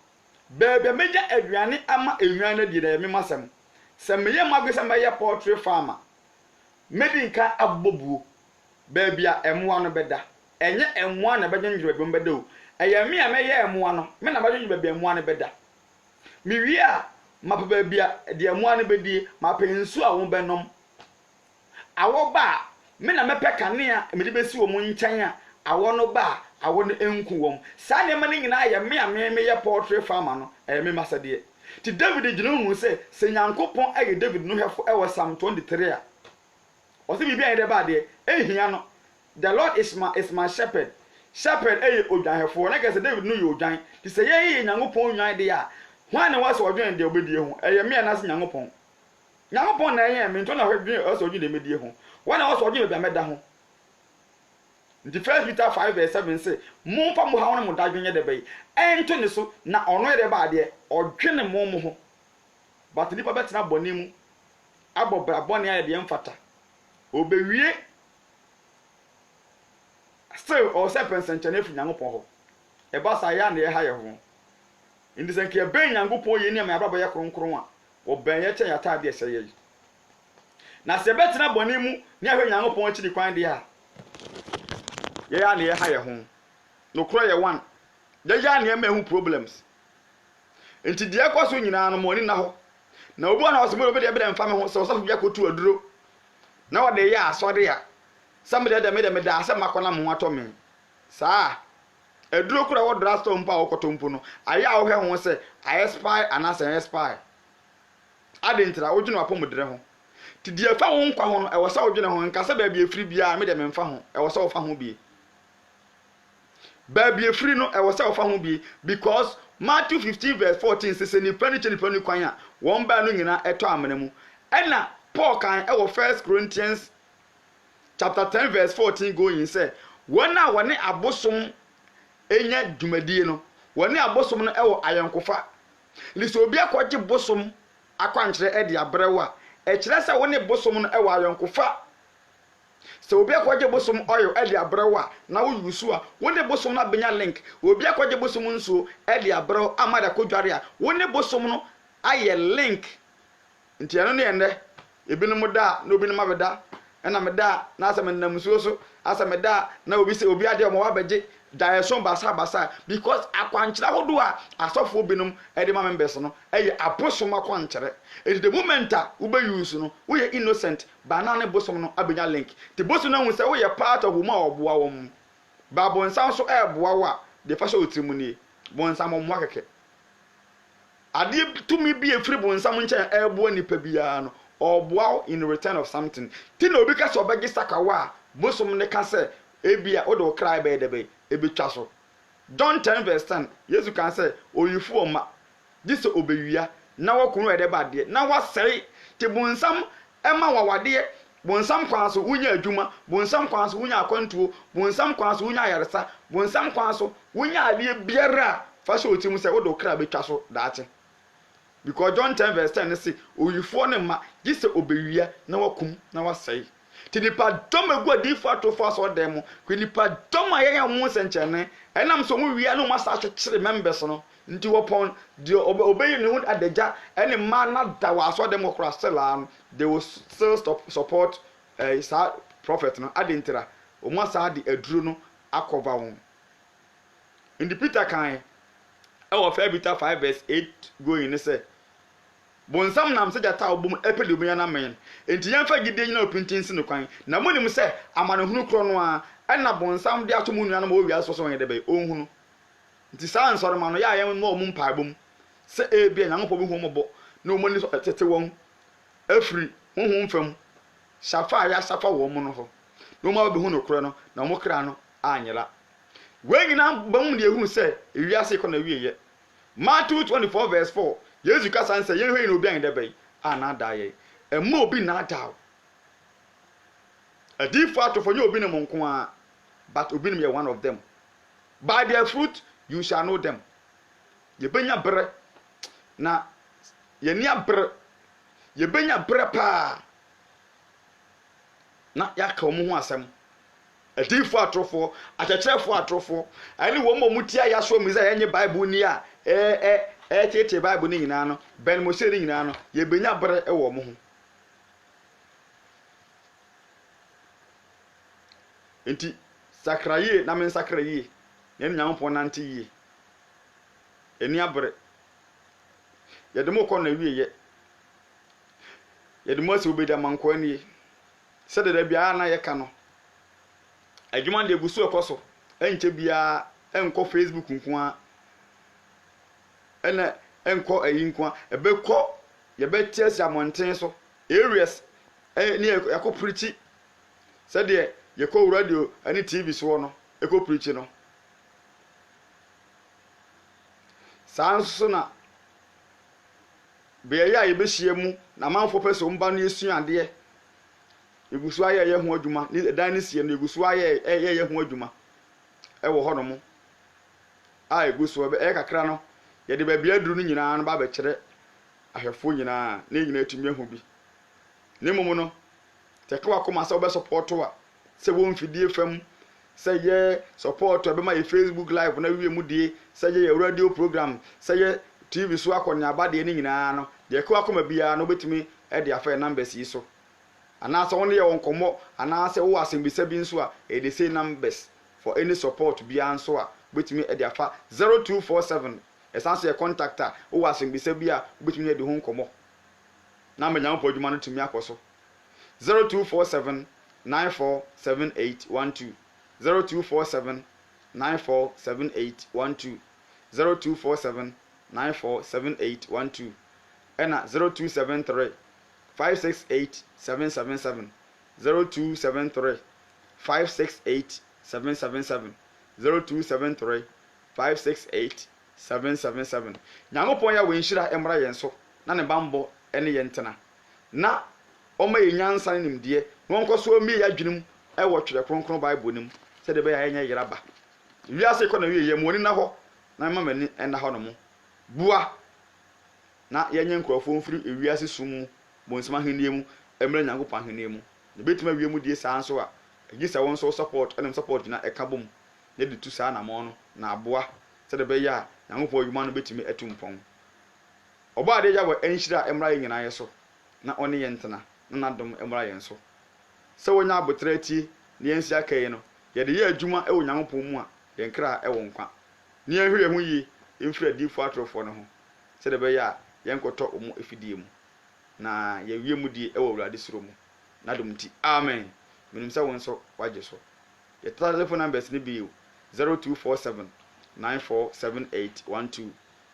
bɛɛbɛ megya aduane ama enwan na di na me masɛm sɛ meyɛ magwe sɛ mɛyɛ poultry farmer medi nka abobuo bɛɛbi a ɛmoa no bɛda ɛnyɛ ɛmoa na bɛdwenjwe bɛbɛ bɛda o ɛyɛ me a mɛyɛ ɛmoa no me na bɛdwenjwe bɛbɛ ɛmoa no bɛda me wie a mapa baabi a de ɛmoa no bɛdie mapa nsu a wo bɛnom awɔ ba me na mɛpɛ kanea me de bɛsi wo mu nkyɛn a awɔ no ba awɔ no enku wɔm saa ne ma ne nyinaa yɛ me a meyɛ poultry farmer no ɛyɛ me masadeɛ ti David gyina hu sɛ Nyankopɔn ayɛ David no hwɛfo ɛwɔ Psalm 23 a ɔsɛ bibia yɛ de ba de ehia no the Lord is my shepherd ɛyɛ odwanhɛfo na kɛse David no yɛ odwan ti sɛ yɛ Nyankopɔn nwan de a hwan ne wasa odwan de obedie ho ɛyɛ me anase Nyankopɔn na ɛyɛ me nto na hwedwen wasa odwan de medie ho wan na wasa odwan be ameda ho nti 1 Peter 5 verse 7 say momfa mo hawo ne mo dadwen de bɛyi ɛnto ne so na ɔno yɛ de ba de ɔdwene mo ho but nipa bɛtena bɔne mu abɔ bra bɔne ayɛ de mfata obewie still or say pensenchane fi Nyankopon ho e ba sa ya na ye ha ye ho ndi se nke ben Nyankopon ye ni am ababa ye kronkron a wo ben ye che ya ta de se ye na se betina boni mu ni ahwe Nyankopon achi di kwan de a ye ya na ye ha ye ho no kro ye one de ya na ye ma hu problems enti de ekoso nyina no mo ni na ho na obu na osemo obi de be mfa me ho se osafo bia kotu aduro na wo de ya asode ya somebody de me da ase makona mo ato me saa aduro kura wo drasto mpa wo kotompo no aya wo he ho se I spy anasa spy adentra wo dwene apom dire ho ti de fa wo nkwa ho no e wo sa wo dwene ho nka se ba bia efiri bia me de me mfa ho e wo sa wo fa ho bia ba bia efiri no e wo sa wo fa ho bia because Matthew 15 verse 14 says ni pani kwan a won ba no nyina eto amene mu ena Paul kan e wo 1 Corinthians chapter 10 verse 14 going say wona wone abosom enya dwumadie no wone abosom no e wo ayenkofa ni so obi akwaje bosom akwankyere e de abrewa e kire se wone bosom no e wo ayenkofa so obi akwaje bosom oil e de abrewa na wo yusu a wone bosom na benya link obi akwaje bosom nso e de abrew amada kodware a wone bosom no aye link nti eno ne ende ebinum da na obinum abeda ena meda na asem nnamsuo so asem da na obi se obi ade o wa beje daeson basa because akwankyere hodo a asofo obinum e de ma members no eye abosom akwankyere e the moment a wo be use no wo ye innocent ba na ne bosom no abenya link the bosom no hu se wo ye part of wo oboa wo mu ba bonsan so e boa wo a de fa so otrimu ni bonsan mo mo akeke ade tumi bi efiri bonsan nchen e boa nipa biya no oboa in return of something ti na obi ka so obegi sakawa bosom ne ka se ebia wo do cry be de be ebetwa so John 10 verse 10 Yesu kan say oyifu oma this obewia na wakunu ede bade na wasere ti bonsam ema wawade bonsam kwanso wunya adwuma bonsam kwanso wunya akwantuo bonsam kwanso wunya yaresa bonsam kwanso wunya ade biara fa so otimu say wo do cry betwa so daate because John 10 verse 10 say oyifu ne ma this obewia na wakum na wasere ti nipa dom egu adifo atofo so dem ko nipa dom ayaya mo senchene enam so mu wia no masa twekere members no nti wopon de obeyi ne hu adagya ene ma na da wa so dem okra stela they will still support sa prophet no adentira o mo sa de aduro no akova won in Peter kan e wo fa Peter 5 verse 8 going ne say bonsam nam se jata obum epede omunya na men enti yemfa gide nyina opintin si no kwan na monim se amanehunu kro no a ena bonsam de ato munua na mo wi aso so wen de be onhunu nti saa nsoro ma no ya yem no omum paabom se ebia nyankopɔ bi hu mobo na omoni so tete won afri honhom fam shafa ya shafa wo mu no ho no ma bi hu no kro no na mo kra no anyela we nyina bam de ehu se ewiase ko na wieye Matthew 24 verse 4 Yesu ka san se yenhwe no obi an de bay ana da ye ema obi na da adifo atofo nye obi ne monko a but obi ne one of them by their fruit you shall know them ye benya bre na ye ni abre ye benya bre pa na yaka omo ho asem adifo atofo akyekyerefo atofo ani wo mo mutia ya so mu za yenye bible ni a tete bible ni nyina no ben mo seri nyina no ye benya bre wo mo ho enti sakraye na men sakraye ye nyampon nante yi eni abre ye de mo ko na wiye ye de mo se obeda manko ani se de bia na ye ka no adwuma de gusu ekoso enche bia enko Facebook nko a ena enko ayinko a ebekọ ye betia monten so areas ni yakọ preach se de yakọ radio ani TV so no ekọ preach no sanso na be ya ye behie mu na manfo pese mba no yesu ade egusu aye ye ho adwuma ni dan ni sie no egusu aye ye ho adwuma e wo ho no mu a egusu e kakra no ye de ba bia duru no nyina no ba be kire ahwefo nyina na nyina atumi ahu bi ne momo no teke wa koma se wo be support wa se wo mfidie fam say ye support to be my Facebook live na wie mu die say ye radio program say ye TV so akonya abade ni nyina no de ko akoma bia no betimi e de afa numbers yi so ana so won ye won komo ana se wo asembisa bi nso a e de say numbers for any support bia nso a betimi e de afa 0247 esanse ye contactor wo asembisa bia betimi e de ho komo na menya mpo adwuma no tumi akoso 0247 947812 0247 947812 0247 947812 and 0273 568 777 0273 568 777 0273 568 777 Nyankopon ya wenhira emra yenso na ne bambo ene yentena na oma yenyansa nimdie no nkoso mi ya dwunum e wo twere kronkron bible nim se de be ya nya yeraba wiase ko na wie ye mo ni na ho na mama ni ena ho no mo bua na yenye nkrofo mfiri ewiase sum mo nsema henie mu emre Nyankopon henie mu ne betima wie mu die saa nso a egisa won so support enem support na ekabom ne de tu saa na mo no na aboa se de be ya Nyankopon adwuma no betimi etumpon oba ade ja wo enhira emra nyina yeso na one yentena na dom emra yenso se wonya abotrati ne yensi akai no ye de ye adwuma e wo Nyankopon mu a ye nkra e wo nkwa ne ahwere hu yi emfira difo atrofo no ho se de be ya ye nkoto omo efidie mu na ye wie mu die e wo Awurade suro mu na dom ti amen menim se won so waje so ye telephone numbers ni bi 0247 947812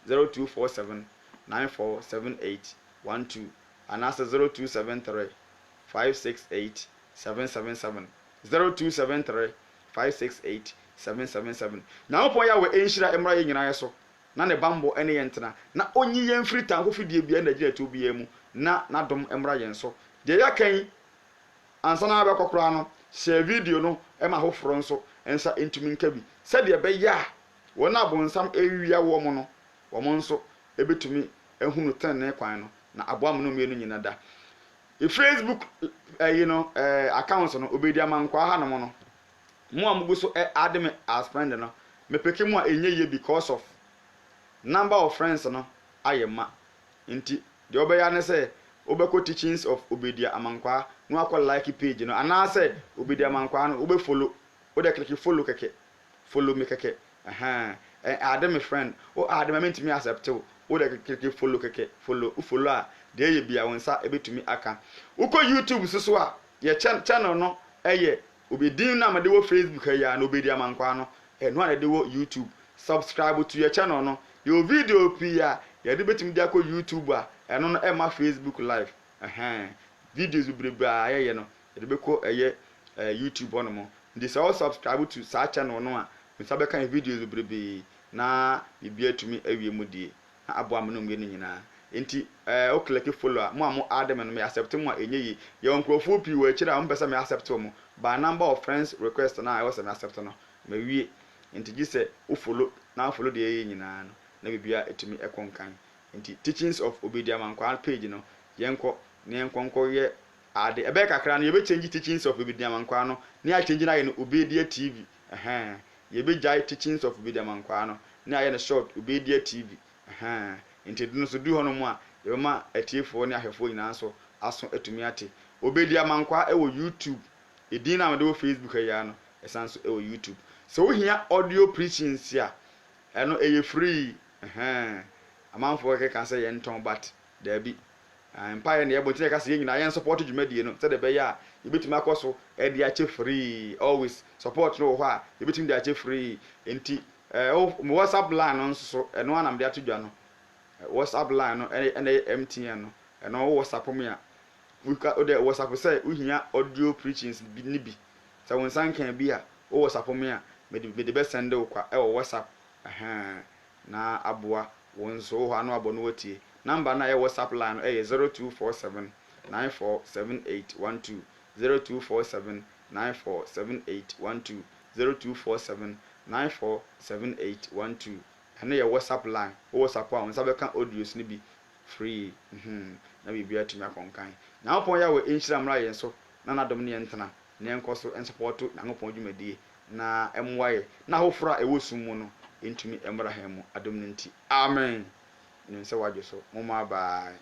0247 947812 and answer 0273 568 777 0273 568 777 now po ya we enhira emra ye nyina yeso na ne bambo ene yentena na onyi ye mfiri tanko fidie bia na Nigeria to bia mu na dom emra yenso de ya kan ansa na ba kokora no share video no e ma hoforo nso ensa entumi nka bi se de be ya wona bonsam ewia wo mo no wo mo nso ebetumi ehunu tenne kwan no na aboam no mienu nyina da e Facebook account no obedi amankwa ha no mo no mo amugo so add me as friend no me peke mu a enye ye because of number of friends no ayema nti de obeya ne say obeko teachings of obedia amankwa no akọ like page no ana say obedia amankwa no obe follow o de click follow keke follow me keke add me friend o add me mentimi accept o de click follow keke follow u follow a de ye bia wonsa ebetumi aka uko YouTube so a ye channel no eye obedin na ma de wo Facebook ya na obedia amankwa no no na de wo YouTube subscribe to your channel no your video pia ya de betimi de akọ YouTube a eno no e ma Facebook live videos breba ye no de beko eye YouTube on mo ndi so subscribe to sa channel no a nsa be kan videos brebe na bibia tumi awie mu die na aboa me no me nyina enti o click follow mo amo add me no me accept mo enye yi ye onkrofo pi wa kira mo pesa me accept mo by number of friends request na I was me accept no me wie enti gi se o follow na follow de ye nyina no na bibia etumi ekonkan enti teachings of obedia amankwa page no yenko ne enkonko ye ade ebe kakra no ye be change teachings of obedia amankwa no ne a change na ye no obedia TV ye be jai teachings of obedia amankwa no ne a ye no short obedia TV enti dino so du hono mu a ye ma atiefo ne ahefo nyina so aso etumi ate obedia amankwa e wo YouTube edin na me do Facebook ya no esanso e wo YouTube so wo hia audio preaching sia eno eye free amanfo ke kan say yenton but there be empire ne yebo tire ka say nyina yen support dwumadie no say de be ya e betimi akoso e de ache free always support no ho a e betimi de ache free enti WhatsApp line no so eno anam de atodwa no WhatsApp line no ene MTN no eno WhatsApp mu ya uka o de WhatsApp say uhia audio preachings bi ni bi say won san kan bi a o WhatsApp mu ya me de be send o kwa e WhatsApp na aboa wonso ho anu abo no watie number na ye WhatsApp line e 0247 947812 0247 947812 0247 947812 ene ye WhatsApp line WhatsApp a wonsa be kan audios ni bi free na bibia tumi akonkan na opon ya we enhira mra ye so na nadom ne yentena ne enkoso en support na ngopon dwumadie na ɛmmoa na ahoforo a ɛwɔ sum mu no ntumi mmra ha mu adom no nti amen nim sɛ wadwo so moma bye